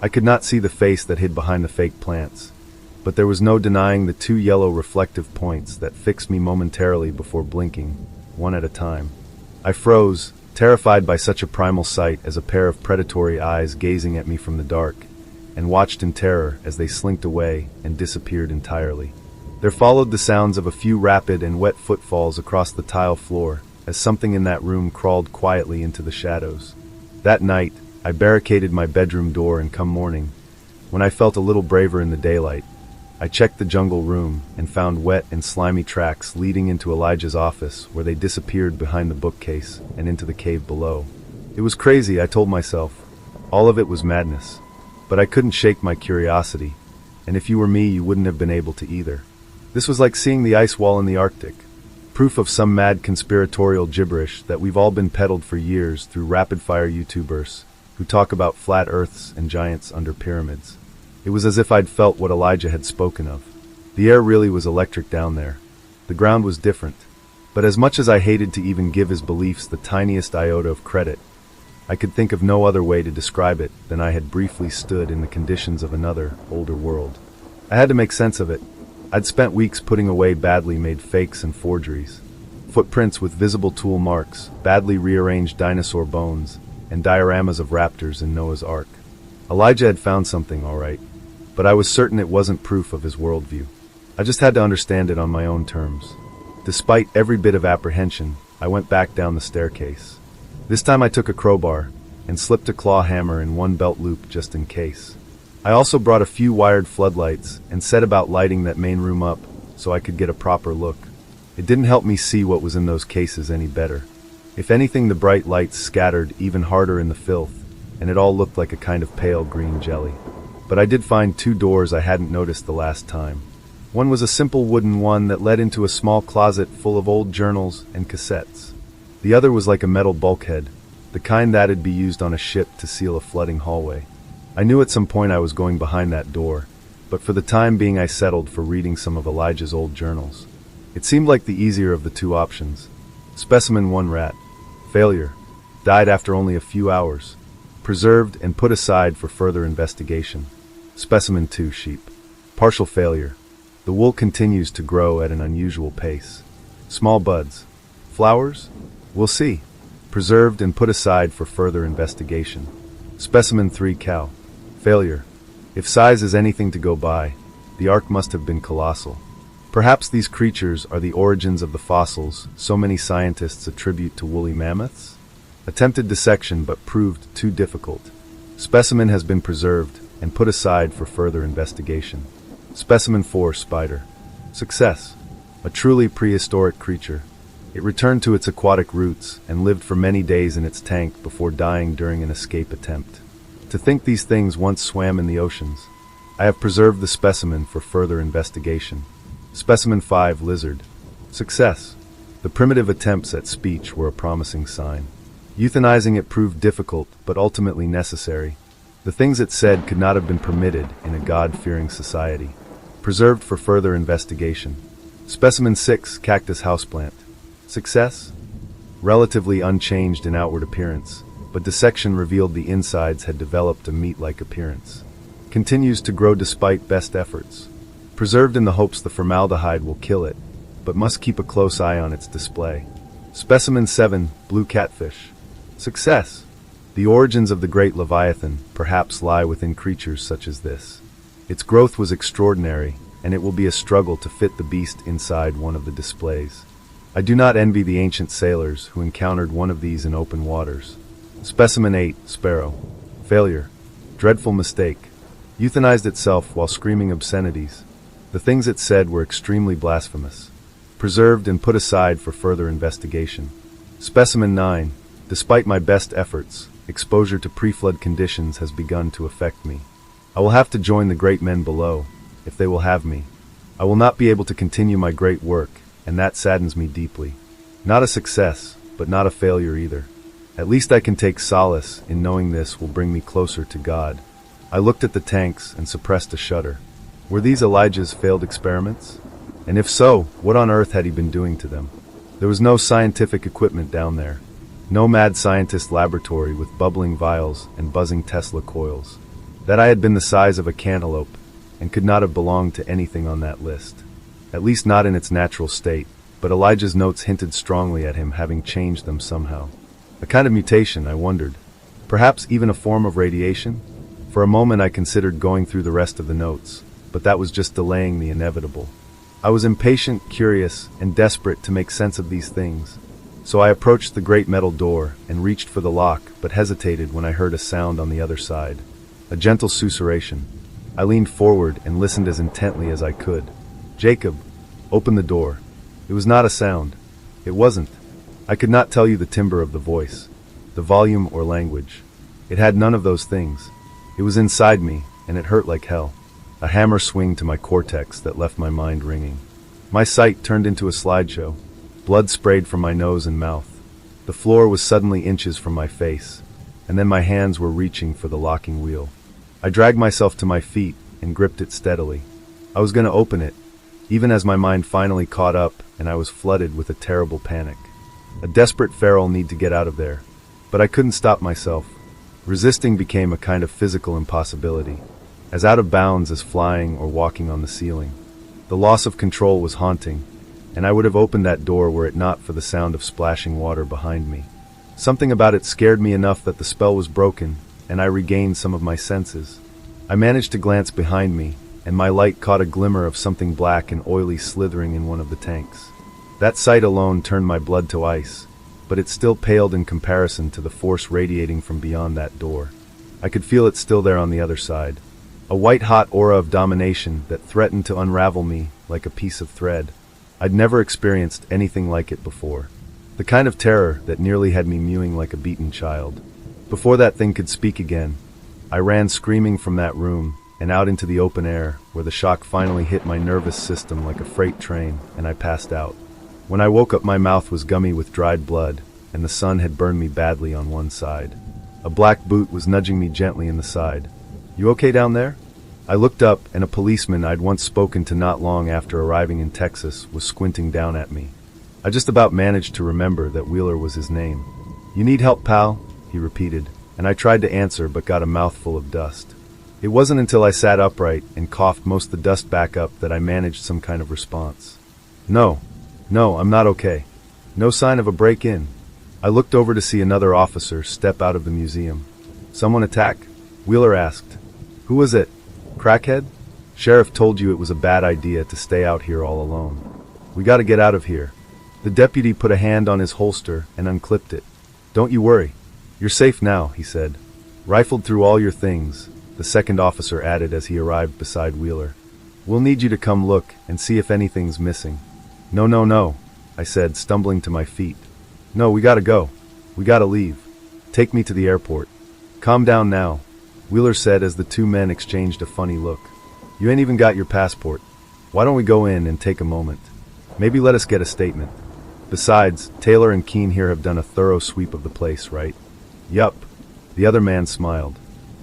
I could not see the face that hid behind the fake plants, but there was no denying the two yellow reflective points that fixed me momentarily before blinking, one at a time. I froze, terrified by such a primal sight as a pair of predatory eyes gazing at me from the dark, and watched in terror as they slinked away and disappeared entirely. There followed the sounds of a few rapid and wet footfalls across the tile floor as something in that room crawled quietly into the shadows. That night, I barricaded my bedroom door, and come morning, when I felt a little braver in the daylight, I checked the jungle room and found wet and slimy tracks leading into Elijah's office, where they disappeared behind the bookcase and into the cave below. It was crazy, I told myself. All of it was madness. But I couldn't shake my curiosity, and if you were me, you wouldn't have been able to either. This was like seeing the ice wall in the Arctic, proof of some mad conspiratorial gibberish that we've all been peddled for years through rapid-fire YouTubers who talk about flat earths and giants under pyramids. It was as if I'd felt what Elijah had spoken of. The air really was electric down there. The ground was different. But as much as I hated to even give his beliefs the tiniest iota of credit, I could think of no other way to describe it than I had briefly stood in the conditions of another, older world. I had to make sense of it. I'd spent weeks putting away badly made fakes and forgeries. Footprints with visible tool marks, badly rearranged dinosaur bones, and dioramas of raptors in Noah's Ark. Elijah had found something, all right, but I was certain it wasn't proof of his worldview. I just had to understand it on my own terms. Despite every bit of apprehension, I went back down the staircase. This time I took a crowbar and slipped a claw hammer in one belt loop just in case. I also brought a few wired floodlights and set about lighting that main room up so I could get a proper look. It didn't help me see what was in those cases any better. If anything, the bright lights scattered even harder in the filth, and it all looked like a kind of pale green jelly. But I did find two doors I hadn't noticed the last time. One was a simple wooden one that led into a small closet full of old journals and cassettes. The other was like a metal bulkhead, the kind that'd be used on a ship to seal a flooding hallway. I knew at some point I was going behind that door, but for the time being I settled for reading some of Elijah's old journals. It seemed like the easier of the two options. Specimen 1 rat. Failure. Died after only a few hours. Preserved and put aside for further investigation. Specimen 2 sheep. Partial failure. The wool continues to grow at an unusual pace. Small buds. Flowers? We'll see. Preserved and put aside for further investigation. Specimen 3 cow. Failure. If size is anything to go by, the ark must have been colossal. Perhaps these creatures are the origins of the fossils so many scientists attribute to woolly mammoths? Attempted dissection but proved too difficult. Specimen has been preserved and put aside for further investigation. Specimen 4, spider. Success. A truly prehistoric creature. It returned to its aquatic roots and lived for many days in its tank before dying during an escape attempt. To think these things once swam in the oceans. I have preserved the specimen for further investigation. Specimen 5, lizard. Success. The primitive attempts at speech were a promising sign. Euthanizing it proved difficult, but ultimately necessary. The things it said could not have been permitted in a God-fearing society. Preserved for further investigation. Specimen 6, cactus houseplant. Success? Relatively unchanged in outward appearance, but dissection revealed the insides had developed a meat-like appearance. Continues to grow despite best efforts. Preserved in the hopes the formaldehyde will kill it, but must keep a close eye on its display. Specimen 7, blue catfish. Success! The origins of the great Leviathan perhaps lie within creatures such as this. Its growth was extraordinary, and it will be a struggle to fit the beast inside one of the displays. I do not envy the ancient sailors who encountered one of these in open waters. Specimen 8, sparrow. Failure. Dreadful mistake. Euthanized itself while screaming obscenities. The things it said were extremely blasphemous. Preserved and put aside for further investigation. Specimen 9. Despite my best efforts, exposure to pre-flood conditions has begun to affect me. I will have to join the great men below, if they will have me. I will not be able to continue my great work, and that saddens me deeply. Not a success, but not a failure either. At least I can take solace in knowing this will bring me closer to God. I looked at the tanks and suppressed a shudder. Were these Elijah's failed experiments? And if so, what on earth had he been doing to them? There was no scientific equipment down there. No mad scientist laboratory with bubbling vials and buzzing Tesla coils. That I had been the size of a cantaloupe, and could not have belonged to anything on that list. At least not in its natural state, but Elijah's notes hinted strongly at him having changed them somehow. A kind of mutation, I wondered. Perhaps even a form of radiation? For a moment I considered going through the rest of the notes, but that was just delaying the inevitable. I was impatient, curious, and desperate to make sense of these things. So I approached the great metal door and reached for the lock, but hesitated when I heard a sound on the other side. A gentle susurration. I leaned forward and listened as intently as I could. Jacob, open the door. It was not a sound. It wasn't. I could not tell you the timbre of the voice, the volume or language. It had none of those things. It was inside me, and it hurt like hell. A hammer swing to my cortex that left my mind ringing. My sight turned into a slideshow. Blood sprayed from my nose and mouth. The floor was suddenly inches from my face, and then my hands were reaching for the locking wheel. I dragged myself to my feet and gripped it steadily. I was going to open it, even as my mind finally caught up and I was flooded with a terrible panic. A desperate feral need to get out of there, but I couldn't stop myself. Resisting became a kind of physical impossibility, as out of bounds as flying or walking on the ceiling. The loss of control was haunting, and I would have opened that door were it not for the sound of splashing water behind me. Something about it scared me enough that the spell was broken, and I regained some of my senses. I managed to glance behind me, and my light caught a glimmer of something black and oily slithering in one of the tanks. That sight alone turned my blood to ice, but it still paled in comparison to the force radiating from beyond that door. I could feel it still there on the other side. A white-hot aura of domination that threatened to unravel me like a piece of thread. I'd never experienced anything like it before. The kind of terror that nearly had me mewing like a beaten child. Before that thing could speak again, I ran screaming from that room and out into the open air, where the shock finally hit my nervous system like a freight train, and I passed out. When I woke up, my mouth was gummy with dried blood, and the sun had burned me badly on one side. A black boot was nudging me gently in the side. "You okay down there?" I looked up, and a policeman I'd once spoken to not long after arriving in Texas was squinting down at me. I just about managed to remember that Wheeler was his name. "You need help, pal?" he repeated, and I tried to answer but got a mouthful of dust. It wasn't until I sat upright and coughed most of the dust back up that I managed some kind of response. No, I'm not okay. No sign of a break-in." I looked over to see another officer step out of the museum. "Someone attack?" Wheeler asked. "Who was it? Crackhead?" Sheriff told you it was a bad idea to stay out here all alone. We gotta get out of here. The deputy put a hand on his holster and unclipped it. Don't you worry. You're safe now, he said. Rifled through all your things, the second officer added as he arrived beside Wheeler. We'll need you to come look and see if anything's missing. No, no, no, I said, stumbling to my feet. No, we gotta go. We gotta leave. Take me to the airport. Calm down now, Wheeler said as the two men exchanged a funny look. You ain't even got your passport. Why don't we go in and take a moment? Maybe let us get a statement. Besides, Taylor and Keene here have done a thorough sweep of the place, right? Yup. The other man smiled.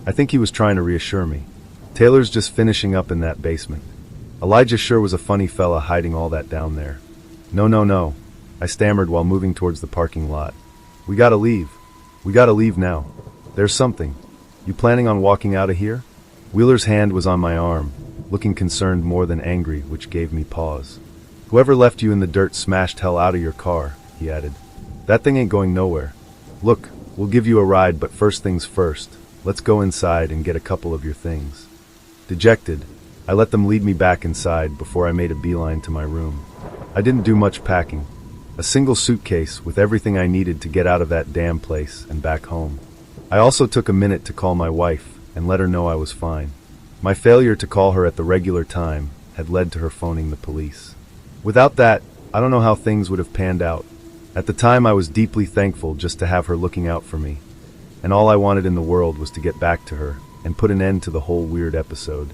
I think he was trying to reassure me. Taylor's just finishing up in that basement. Elijah sure was a funny fella hiding all that down there. No, no, no, I stammered while moving towards the parking lot. We gotta leave. We gotta leave now. There's something. You planning on walking out of here? Wheeler's hand was on my arm, looking concerned more than angry, which gave me pause. Whoever left you in the dirt smashed hell out of your car, he added. That thing ain't going nowhere. Look, we'll give you a ride, but first things first. Let's go inside and get a couple of your things. Dejected, I let them lead me back inside before I made a beeline to my room. I didn't do much packing. A single suitcase with everything I needed to get out of that damn place and back home. I also took a minute to call my wife and let her know I was fine. My failure to call her at the regular time had led to her phoning the police. Without that, I don't know how things would have panned out. At the time, I was deeply thankful just to have her looking out for me, and all I wanted in the world was to get back to her and put an end to the whole weird episode.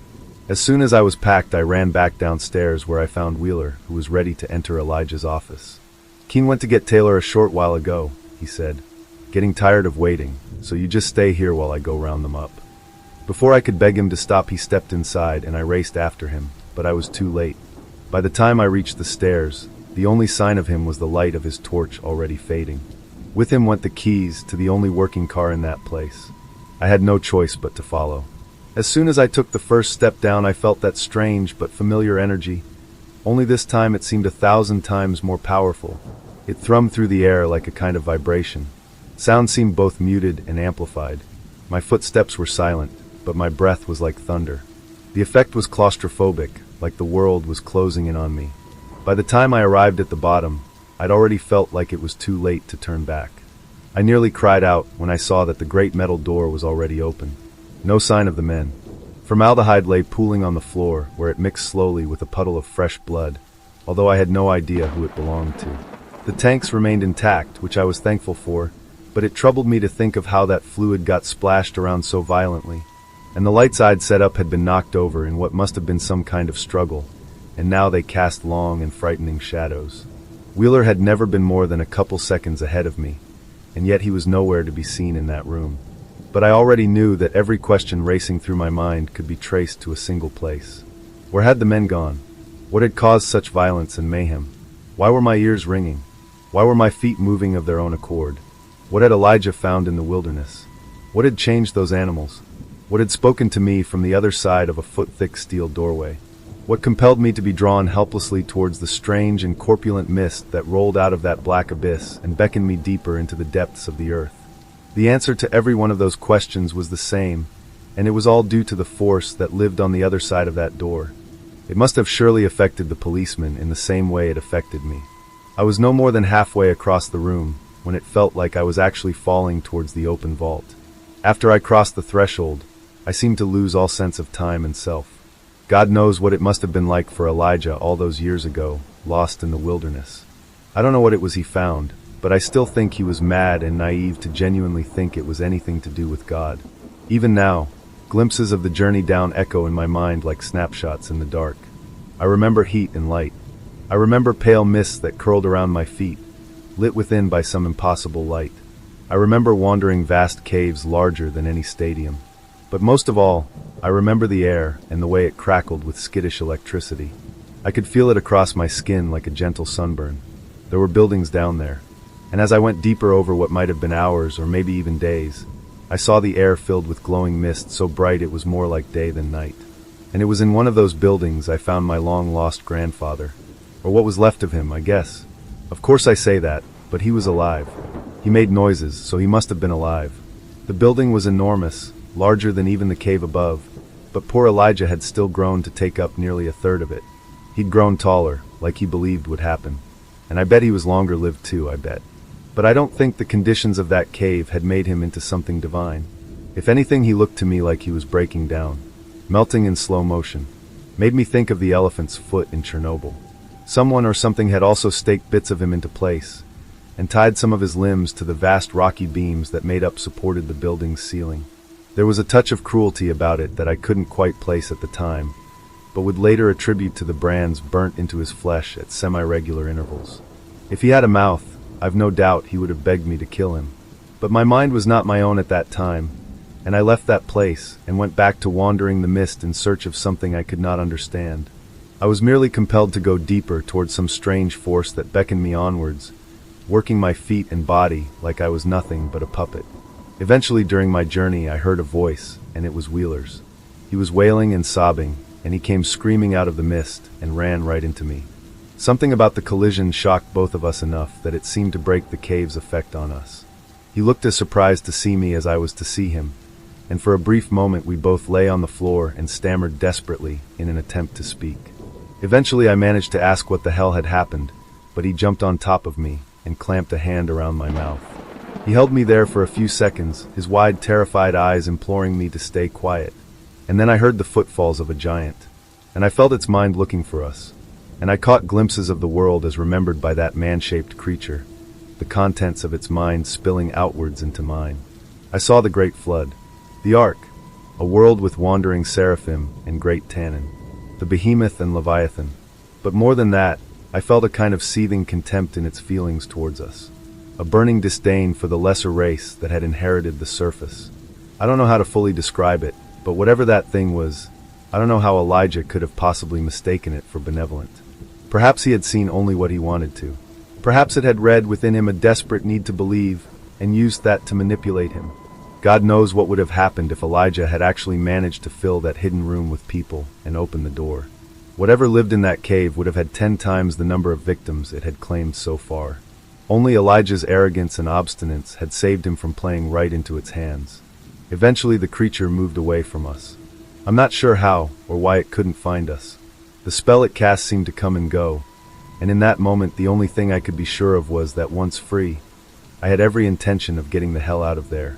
As soon as I was packed, I ran back downstairs where I found Wheeler, who was ready to enter Elijah's office. Keene went to get Taylor a short while ago, he said. Getting tired of waiting, so you just stay here while I go round them up. Before I could beg him to stop, he stepped inside and I raced after him, but I was too late. By the time I reached the stairs, the only sign of him was the light of his torch already fading. With him went the keys to the only working car in that place. I had no choice but to follow. As soon as I took the first step down, I felt that strange but familiar energy. Only this time it seemed 1,000 times more powerful. It thrummed through the air like a kind of vibration. Sound seemed both muted and amplified. My footsteps were silent, but my breath was like thunder. The effect was claustrophobic, like the world was closing in on me. By the time I arrived at the bottom, I'd already felt like it was too late to turn back. I nearly cried out when I saw that the great metal door was already open. No sign of the men. Formaldehyde lay pooling on the floor, where it mixed slowly with a puddle of fresh blood, although I had no idea who it belonged to. The tanks remained intact, which I was thankful for, but it troubled me to think of how that fluid got splashed around so violently. And the lights I'd set up had been knocked over in what must have been some kind of struggle, and now they cast long and frightening shadows. Wheeler had never been more than a couple seconds ahead of me, and yet he was nowhere to be seen in that room. But I already knew that every question racing through my mind could be traced to a single place. Where had the men gone? What had caused such violence and mayhem? Why were my ears ringing? Why were my feet moving of their own accord? What had Elijah found in the wilderness? What had changed those animals? What had spoken to me from the other side of a foot-thick steel doorway? What compelled me to be drawn helplessly towards the strange and corpulent mist that rolled out of that black abyss and beckoned me deeper into the depths of the earth? The answer to every one of those questions was the same, and it was all due to the force that lived on the other side of that door. It must have surely affected the policeman in the same way it affected me. I was no more than halfway across the room when it felt like I was actually falling towards the open vault. After I crossed the threshold, I seemed to lose all sense of time and self. God knows what it must have been like for Elijah all those years ago, lost in the wilderness. I don't know what it was he found, but I still think he was mad and naive to genuinely think it was anything to do with God. Even now, glimpses of the journey down echo in my mind like snapshots in the dark. I remember heat and light. I remember pale mists that curled around my feet, lit within by some impossible light. I remember wandering vast caves larger than any stadium. But most of all, I remember the air and the way it crackled with skittish electricity. I could feel it across my skin like a gentle sunburn. There were buildings down there, and as I went deeper over what might have been hours or maybe even days, I saw the air filled with glowing mist so bright it was more like day than night. And it was in one of those buildings I found my long-lost grandfather. Or what was left of him, I guess. Of course I say that, but he was alive. He made noises, so he must have been alive. The building was enormous, larger than even the cave above, but poor Elijah had still grown to take up nearly a third of it. He'd grown taller, like he believed would happen. And I bet he was longer lived too, I bet. But I don't think the conditions of that cave had made him into something divine. If anything, he looked to me like he was breaking down, melting in slow motion. Made me think of the elephant's foot in Chernobyl. Someone or something had also staked bits of him into place, and tied some of his limbs to the vast rocky beams that made up supported the building's ceiling. There was a touch of cruelty about it that I couldn't quite place at the time, but would later attribute to the brands burnt into his flesh at semi-regular intervals. If he had a mouth, I've no doubt he would have begged me to kill him. But my mind was not my own at that time, and I left that place and went back to wandering the mist in search of something I could not understand. I was merely compelled to go deeper towards some strange force that beckoned me onwards, working my feet and body like I was nothing but a puppet. Eventually during my journey I heard a voice, and it was Wheeler's. He was wailing and sobbing, and he came screaming out of the mist and ran right into me. Something about the collision shocked both of us enough that it seemed to break the cave's effect on us. He looked as surprised to see me as I was to see him, and for a brief moment we both lay on the floor and stammered desperately in an attempt to speak. Eventually I managed to ask what the hell had happened, but he jumped on top of me and clamped a hand around my mouth. He held me there for a few seconds, his wide, terrified eyes imploring me to stay quiet. And then I heard the footfalls of a giant, and I felt its mind looking for us, and I caught glimpses of the world as remembered by that man-shaped creature, the contents of its mind spilling outwards into mine. I saw the great flood, the ark, a world with wandering seraphim and great tannin, the behemoth and leviathan. But more than that, I felt a kind of seething contempt in its feelings towards us, a burning disdain for the lesser race that had inherited the surface. I don't know how to fully describe it, but whatever that thing was, I don't know how Elijah could have possibly mistaken it for benevolent. Perhaps he had seen only what he wanted to. Perhaps it had read within him a desperate need to believe, and used that to manipulate him. God knows what would have happened if Elijah had actually managed to fill that hidden room with people and open the door. Whatever lived in that cave would have had 10 times the number of victims it had claimed so far. Only Elijah's arrogance and obstinance had saved him from playing right into its hands. Eventually the creature moved away from us. I'm not sure how or why it couldn't find us. The spell it cast seemed to come and go, and in that moment the only thing I could be sure of was that once free, I had every intention of getting the hell out of there.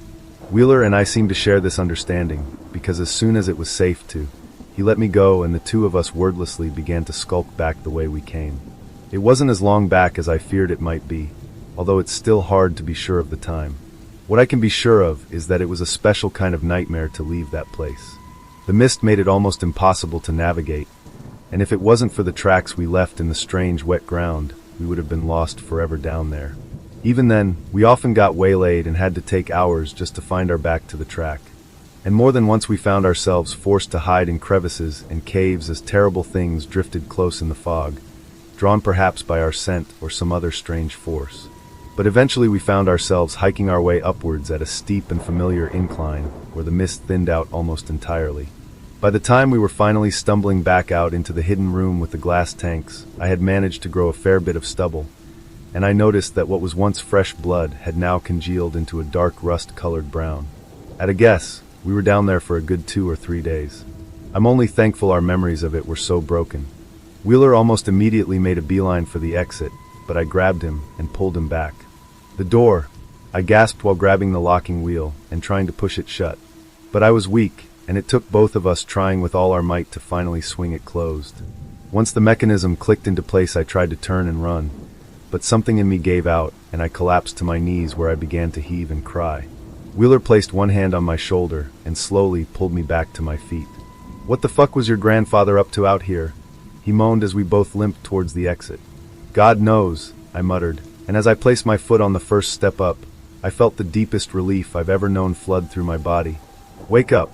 Wheeler and I seemed to share this understanding, because as soon as it was safe to, he let me go and the two of us wordlessly began to skulk back the way we came. It wasn't as long back as I feared it might be, although it's still hard to be sure of the time. What I can be sure of is that it was a special kind of nightmare to leave that place. The mist made it almost impossible to navigate, and if it wasn't for the tracks we left in the strange wet ground, we would have been lost forever down there. Even then, we often got waylaid and had to take hours just to find our back to the track. And more than once we found ourselves forced to hide in crevices and caves as terrible things drifted close in the fog, drawn perhaps by our scent or some other strange force. But eventually we found ourselves hiking our way upwards at a steep and familiar incline where the mist thinned out almost entirely. By the time we were finally stumbling back out into the hidden room with the glass tanks, I had managed to grow a fair bit of stubble, and I noticed that what was once fresh blood had now congealed into a dark rust-colored brown. At a guess, we were down there for a good 2 or 3 days. I'm only thankful our memories of it were so broken. Wheeler almost immediately made a beeline for the exit, but I grabbed him and pulled him back. The door, I gasped while grabbing the locking wheel and trying to push it shut. But I was weak, and it took both of us trying with all our might to finally swing it closed. Once the mechanism clicked into place, I tried to turn and run, but something in me gave out, and I collapsed to my knees where I began to heave and cry. Wheeler placed one hand on my shoulder and slowly pulled me back to my feet. "What the fuck was your grandfather up to out here?" he moaned as we both limped towards the exit. "God knows," I muttered, and as I placed my foot on the first step up, I felt the deepest relief I've ever known flood through my body. "Wake up."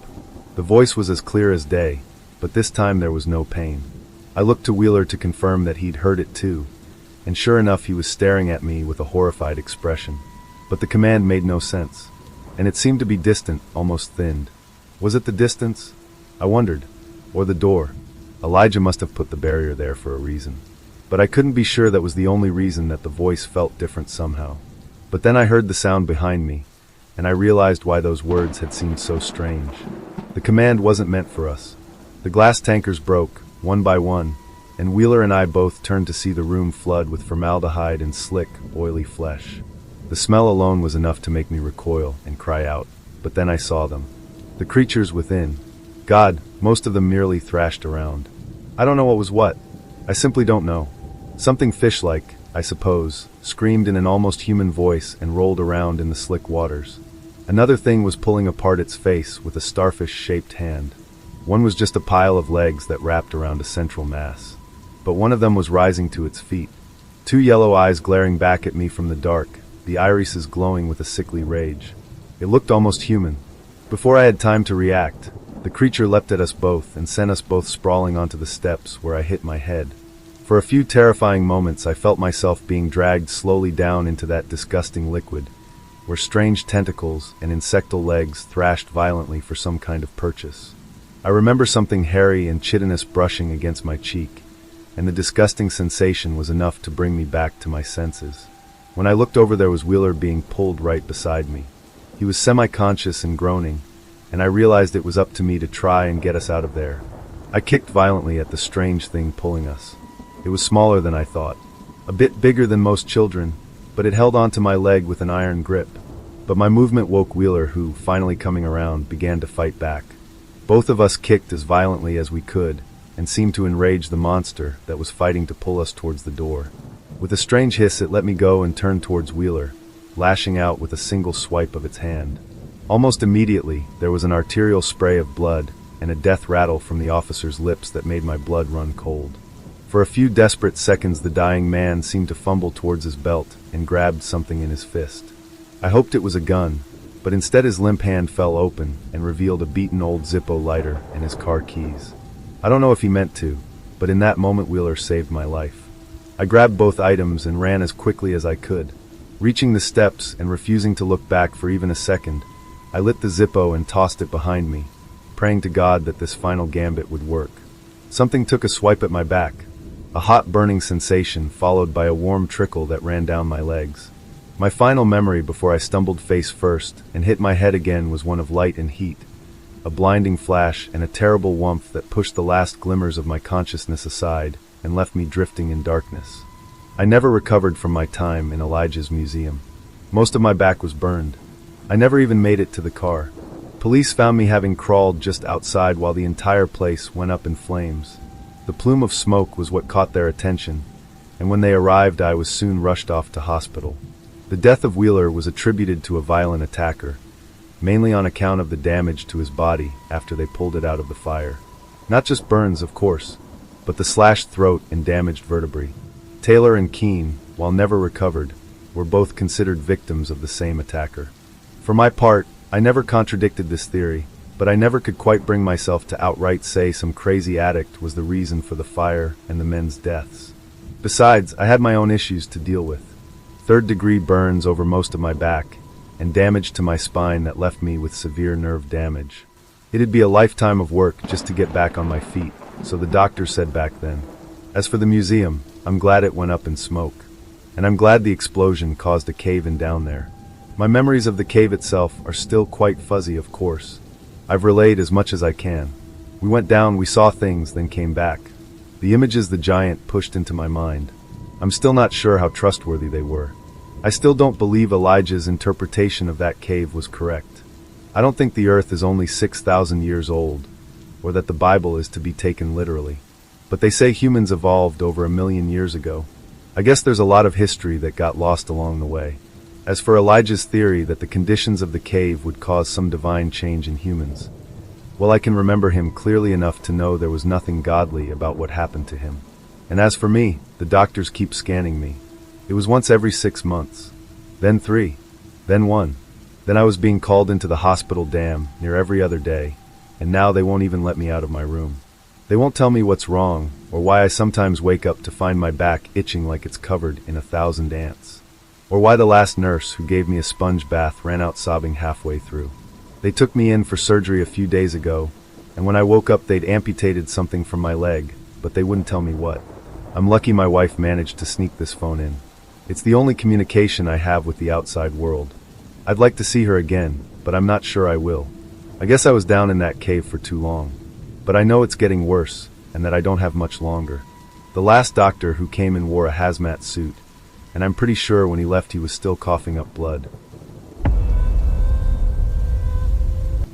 The voice was as clear as day, but this time there was no pain. I looked to Wheeler to confirm that he'd heard it too, and sure enough he was staring at me with a horrified expression. But the command made no sense, and it seemed to be distant, almost thinned. Was it the distance? I wondered. Or the door? Elijah must have put the barrier there for a reason. But I couldn't be sure that was the only reason that the voice felt different somehow. But then I heard the sound behind me, and I realized why those words had seemed so strange. The command wasn't meant for us. The glass tankers broke, one by one, and Wheeler and I both turned to see the room flood with formaldehyde and slick, oily flesh. The smell alone was enough to make me recoil and cry out, but then I saw them. The creatures within. God, most of them merely thrashed around. I don't know what was what. I simply don't know. Something fish-like, I suppose, screamed in an almost human voice and rolled around in the slick waters. Another thing was pulling apart its face with a starfish-shaped hand. One was just a pile of legs that wrapped around a central mass. But one of them was rising to its feet. Two yellow eyes glaring back at me from the dark, the irises glowing with a sickly rage. It looked almost human. Before I had time to react, the creature leapt at us both and sent us both sprawling onto the steps where I hit my head. For a few terrifying moments I felt myself being dragged slowly down into that disgusting liquid, where strange tentacles and insectal legs thrashed violently for some kind of purchase. I remember something hairy and chitinous brushing against my cheek, and the disgusting sensation was enough to bring me back to my senses. When I looked over, there was Wheeler being pulled right beside me. He was semi-conscious and groaning, and I realized it was up to me to try and get us out of there. I kicked violently at the strange thing pulling us. It was smaller than I thought, a bit bigger than most children, but it held onto my leg with an iron grip. But my movement woke Wheeler, who, finally coming around, began to fight back. Both of us kicked as violently as we could, and seemed to enrage the monster that was fighting to pull us towards the door. With a strange hiss, it let me go and turned towards Wheeler, lashing out with a single swipe of its hand. Almost immediately, there was an arterial spray of blood and a death rattle from the officer's lips that made my blood run cold. For a few desperate seconds, the dying man seemed to fumble towards his belt and grabbed something in his fist. I hoped it was a gun, but instead his limp hand fell open and revealed a beaten old Zippo lighter and his car keys. I don't know if he meant to, but in that moment Wheeler saved my life. I grabbed both items and ran as quickly as I could. Reaching the steps and refusing to look back for even a second, I lit the Zippo and tossed it behind me, praying to God that this final gambit would work. Something took a swipe at my back, a hot burning sensation followed by a warm trickle that ran down my legs. My final memory before I stumbled face first and hit my head again was one of light and heat, a blinding flash and a terrible whump that pushed the last glimmers of my consciousness aside and left me drifting in darkness. I never recovered from my time in Elijah's museum. Most of my back was burned. I never even made it to the car. Police found me having crawled just outside while the entire place went up in flames. The plume of smoke was what caught their attention, and when they arrived I was soon rushed off to hospital. The death of Wheeler was attributed to a violent attacker, mainly on account of the damage to his body after they pulled it out of the fire. Not just burns, of course, but the slashed throat and damaged vertebrae. Taylor and Keene, while never recovered, were both considered victims of the same attacker. For my part, I never contradicted this theory, but I never could quite bring myself to outright say some crazy addict was the reason for the fire and the men's deaths. Besides, I had my own issues to deal with. Third-degree burns over most of my back, and damage to my spine that left me with severe nerve damage. It'd be a lifetime of work just to get back on my feet, so the doctor said back then. As for the museum, I'm glad it went up in smoke, and I'm glad the explosion caused a cave-in down there. My memories of the cave itself are still quite fuzzy, of course. I've relayed as much as I can. We went down, we saw things, then came back. The images the giant pushed into my mind. I'm still not sure how trustworthy they were. I still don't believe Elijah's interpretation of that cave was correct. I don't think the earth is only 6,000 years old, or that the Bible is to be taken literally. But they say humans evolved over 1,000,000 years ago. I guess there's a lot of history that got lost along the way. As for Elijah's theory that the conditions of the cave would cause some divine change in humans, well, I can remember him clearly enough to know there was nothing godly about what happened to him. And as for me, the doctors keep scanning me. It was once every 6 months, then 3, then 1. Then I was being called into the hospital near every other day, and now they won't even let me out of my room. They won't tell me what's wrong, or why I sometimes wake up to find my back itching like it's covered in 1,000 ants. Or why the last nurse who gave me a sponge bath ran out sobbing halfway through. They took me in for surgery a few days ago, and when I woke up they'd amputated something from my leg, but they wouldn't tell me what. I'm lucky my wife managed to sneak this phone in. It's the only communication I have with the outside world. I'd like to see her again, but I'm not sure I will. I guess I was down in that cave for too long. But I know it's getting worse, and that I don't have much longer. The last doctor who came in wore a hazmat suit, and I'm pretty sure when he left he was still coughing up blood.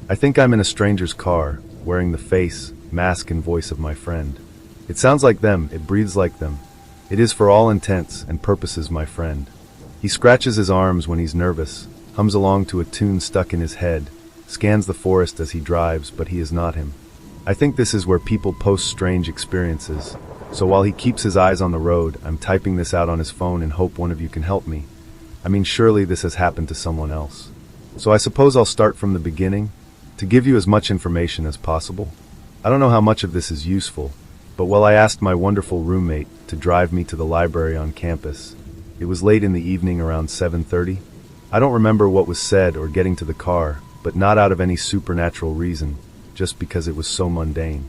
I think I'm in a stranger's car, wearing the face, mask and voice of my friend. It sounds like them, it breathes like them. It is for all intents and purposes my friend. He scratches his arms when he's nervous, hums along to a tune stuck in his head, scans the forest as he drives, but he is not him. I think this is where people post strange experiences. So while he keeps his eyes on the road, I'm typing this out on his phone in hope one of you can help me. I mean, surely this has happened to someone else. So I suppose I'll start from the beginning, to give you as much information as possible. I don't know how much of this is useful, but while I asked my wonderful roommate to drive me to the library on campus, it was late in the evening around 7:30. I don't remember what was said or getting to the car, but not out of any supernatural reason, just because it was so mundane.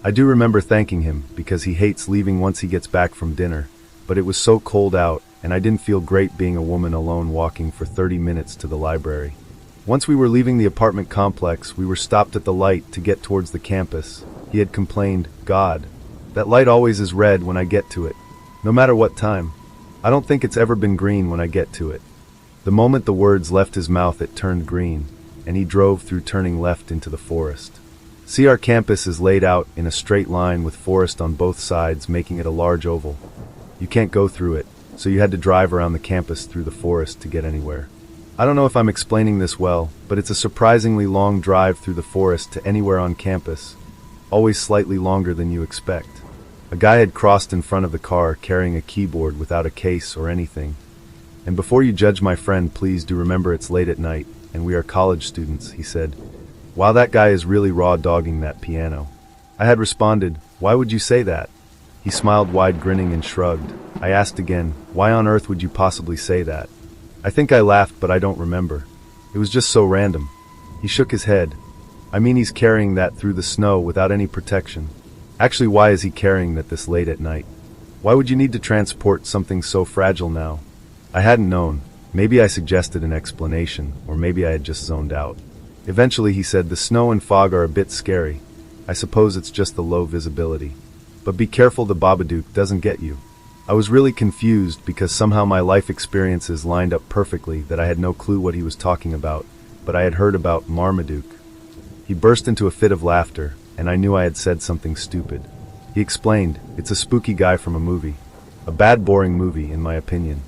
I do remember thanking him because he hates leaving once he gets back from dinner, but it was so cold out and I didn't feel great being a woman alone walking for 30 minutes to the library. Once we were leaving the apartment complex, we were stopped at the light to get towards the campus. He had complained, "God, that light always is red when I get to it, no matter what time. I don't think it's ever been green when I get to it." The moment the words left his mouth it turned green, and he drove through turning left into the forest. See, our campus is laid out in a straight line with forest on both sides, making it a large oval. You can't go through it, so you had to drive around the campus through the forest to get anywhere. I don't know if I'm explaining this well, but it's a surprisingly long drive through the forest to anywhere on campus, always slightly longer than you expect. A guy had crossed in front of the car carrying a keyboard without a case or anything. And before you judge my friend, please do remember it's late at night, and we are college students, he said. Wow, that guy is really raw-dogging that piano. I had responded, "Why would you say that?" He smiled wide, grinning, and shrugged. I asked again, "Why on earth would you possibly say that?" I think I laughed, but I don't remember. It was just so random. He shook his head. "I mean, he's carrying that through the snow without any protection. Actually, why is he carrying that this late at night? Why would you need to transport something so fragile now?" I hadn't known. Maybe I suggested an explanation, or maybe I had just zoned out. Eventually he said, "The snow and fog are a bit scary. I suppose it's just the low visibility. But be careful the Babadook doesn't get you." I was really confused because somehow my life experiences lined up perfectly that I had no clue what he was talking about, but I had heard about Marmaduke. He burst into a fit of laughter, and I knew I had said something stupid. He explained, "It's a spooky guy from a movie. A bad, boring movie, in my opinion.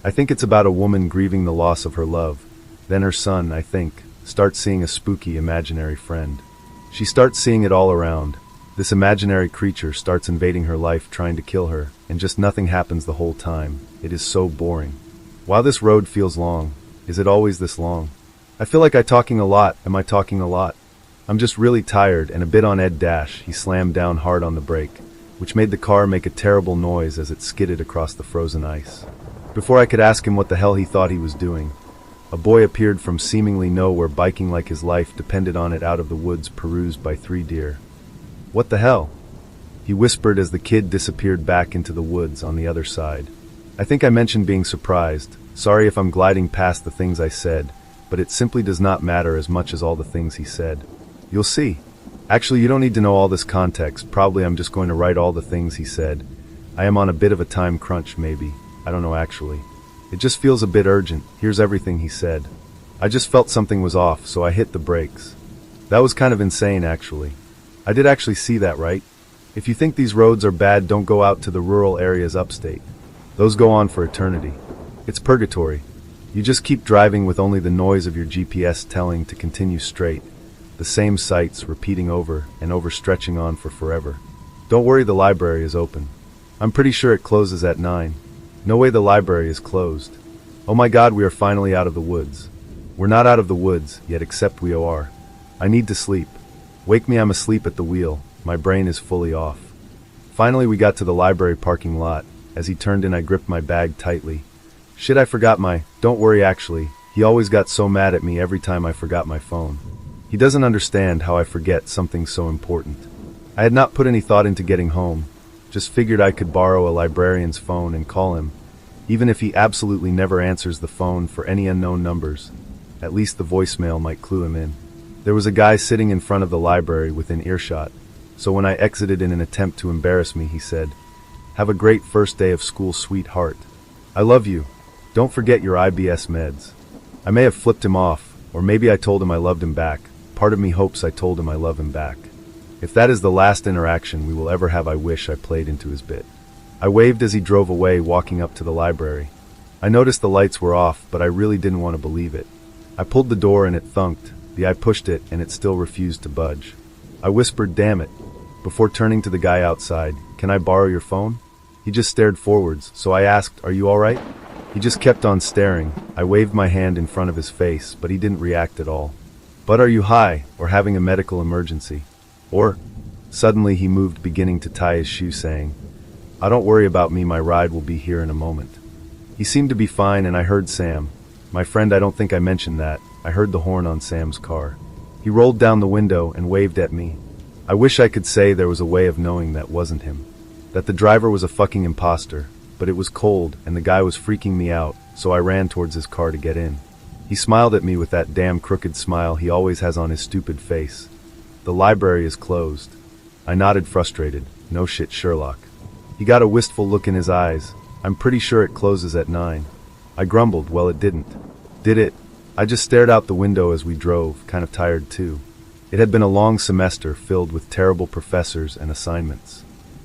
I think it's about a woman grieving the loss of her love. Then her son, I think, starts seeing a spooky imaginary friend. She starts seeing it all around. This imaginary creature starts invading her life, trying to kill her, and just nothing happens the whole time. It is so boring. Wow, this road feels long. Is it always this long? I feel like I'm talking a lot. Am I talking a lot? I'm just really tired and a bit on edge." He slammed down hard on the brake, which made the car make a terrible noise as it skidded across the frozen ice. Before I could ask him what the hell he thought he was doing, a boy appeared from seemingly nowhere, biking like his life depended on it, out of the woods perused by 3 deer. "What the hell?" he whispered as the kid disappeared back into the woods on the other side. I think I mentioned being surprised. Sorry if I'm gliding past the things I said, but it simply does not matter as much as all the things he said. You'll see. Actually, you don't need to know all this context. Probably I'm just going to write all the things he said. I am on a bit of a time crunch, maybe. I don't know actually. It just feels a bit urgent. Here's everything he said. I just felt something was off, so I hit the brakes. That was kind of insane, actually. I did actually see that, right? If you think these roads are bad, don't go out to the rural areas upstate. Those go on for eternity. It's purgatory. You just keep driving with only the noise of your GPS telling to continue straight. The same sights repeating over and over, stretching on for forever. Don't worry, the library is open. I'm pretty sure it closes at 9. No way the library is closed. Oh my God, we are finally out of the woods. We're not out of the woods yet, except we are. I need to sleep. Wake me, I'm asleep at the wheel. My brain is fully off. Finally we got to the library parking lot. As he turned in, I gripped my bag tightly. Shit, I forgot my... Don't worry, actually. He always got so mad at me every time I forgot my phone. He doesn't understand how I forget something so important. I had not put any thought into getting home. Just figured I could borrow a librarian's phone and call him, even if he absolutely never answers the phone for any unknown numbers. At least the voicemail might clue him in. There was a guy sitting in front of the library within earshot, so when I exited in an attempt to embarrass me, he said, "Have a great first day of school, sweetheart. I love you. Don't forget your IBS meds." I may have flipped him off, or maybe I told him I loved him back. Part of me hopes I told him I love him back. If that is the last interaction we will ever have, I wish I played into his bit. I waved as he drove away, walking up to the library. I noticed the lights were off, but I really didn't want to believe it. I pulled the door and it thunked. I pushed it and it still refused to budge. I whispered, "Damn it," before turning to the guy outside, "Can I borrow your phone?" He just stared forwards, so I asked, "Are you alright?" He just kept on staring. I waved my hand in front of his face, but he didn't react at all. "But are you high, or having a medical emergency? Or—" Suddenly he moved, beginning to tie his shoe, saying, "Oh, don't worry about me, my ride will be here in a moment." He seemed to be fine, and I heard Sam. My friend, I don't think I mentioned that. I heard the horn on Sam's car. He rolled down the window and waved at me. I wish I could say there was a way of knowing that wasn't him. That the driver was a fucking imposter, but it was cold and the guy was freaking me out, so I ran towards his car to get in. He smiled at me with that damn crooked smile he always has on his stupid face. "The library is closed." I nodded, frustrated. "No shit, Sherlock." He got a wistful look in his eyes. "I'm pretty sure it closes at 9. I grumbled, "Well, it didn't." "Did it?" I just stared out the window as we drove, kind of tired too. It had been a long semester filled with terrible professors and assignments.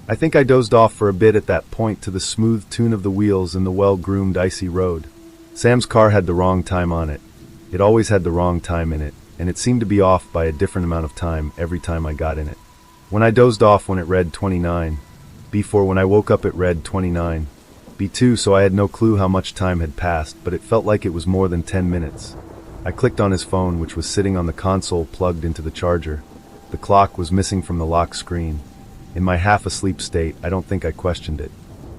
I think I dozed off for a bit at that point to the smooth tune of the wheels in the well-groomed icy road. Sam's car had the wrong time on it. It always had the wrong time in it, and it seemed to be off by a different amount of time every time I got in it. When I dozed off when it read 29, before when I woke up it read 29. B2, so I had no clue how much time had passed, but it felt like it was more than 10 minutes. I clicked on his phone, which was sitting on the console plugged into the charger. The clock was missing from the lock screen. In my half-asleep state, I don't think I questioned it.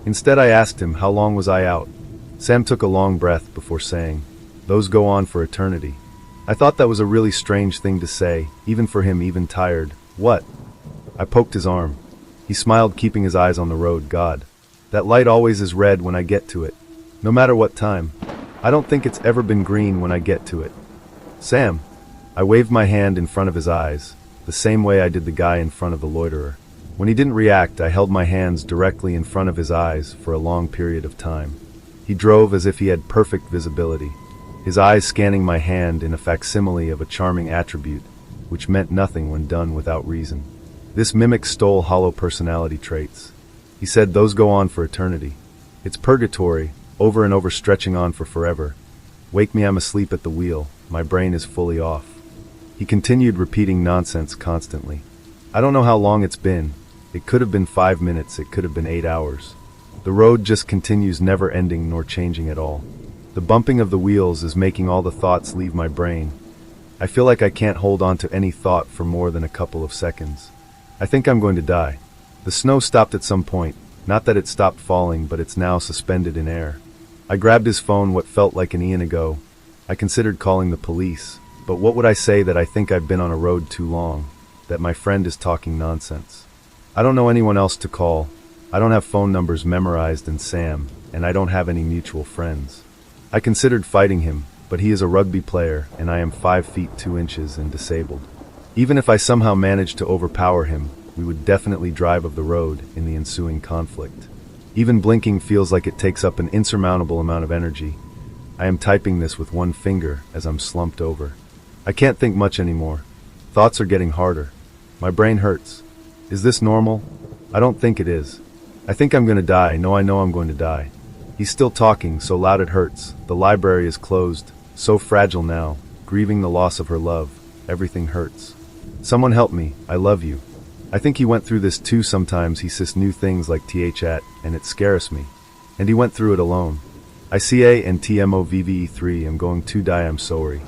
Instead, I asked him, "How long was I out?" Sam took a long breath before saying, "Those go on for eternity." I thought that was a really strange thing to say, even for him, even tired. "What?" I poked his arm. He smiled, keeping his eyes on the road. "God. That light always is red when I get to it. No matter what time. I don't think it's ever been green when I get to it." "Sam." I waved my hand in front of his eyes, the same way I did the guy in front of the loiterer. When he didn't react, I held my hands directly in front of his eyes for a long period of time. He drove as if he had perfect visibility, his eyes scanning my hand in a facsimile of a charming attribute, which meant nothing when done without reason. This mimic stole hollow personality traits. He said, "Those go on for eternity. It's purgatory, over and over, stretching on for forever. Wake me, I'm asleep at the wheel. My brain is fully off." He continued repeating nonsense constantly. I don't know how long it's been. It could have been 5 minutes, it could have been 8 hours. The road just continues, never ending nor changing at all. The bumping of the wheels is making all the thoughts leave my brain. I feel like I can't hold on to any thought for more than a couple of seconds. I think I'm going to die. The snow stopped at some point. Not that it stopped falling, but it's now suspended in air. I grabbed his phone what felt like an eon ago. I considered calling the police, but what would I say? That I think I've been on a road too long, that my friend is talking nonsense. I don't know anyone else to call. I don't have phone numbers memorized in Sam, and I don't have any mutual friends. I considered fighting him, but he is a rugby player, and I am 5 feet 2 inches and disabled. Even if I somehow managed to overpower him, we would definitely drive off the road in the ensuing conflict. Even blinking feels like it takes up an insurmountable amount of energy. I am typing this with one finger as I'm slumped over. I can't think much anymore. Thoughts are getting harder. My brain hurts. Is this normal? I don't think it is. I think I'm going to die. No, I know I'm going to die. He's still talking, so loud it hurts. The library is closed. So fragile now, grieving the loss of her love. Everything hurts. Someone help me. I love you. I think he went through this too. Sometimes he says new things like th and it scares me. And he went through it alone. ICA and TMOVVE3, I'm going to die, I'm sorry.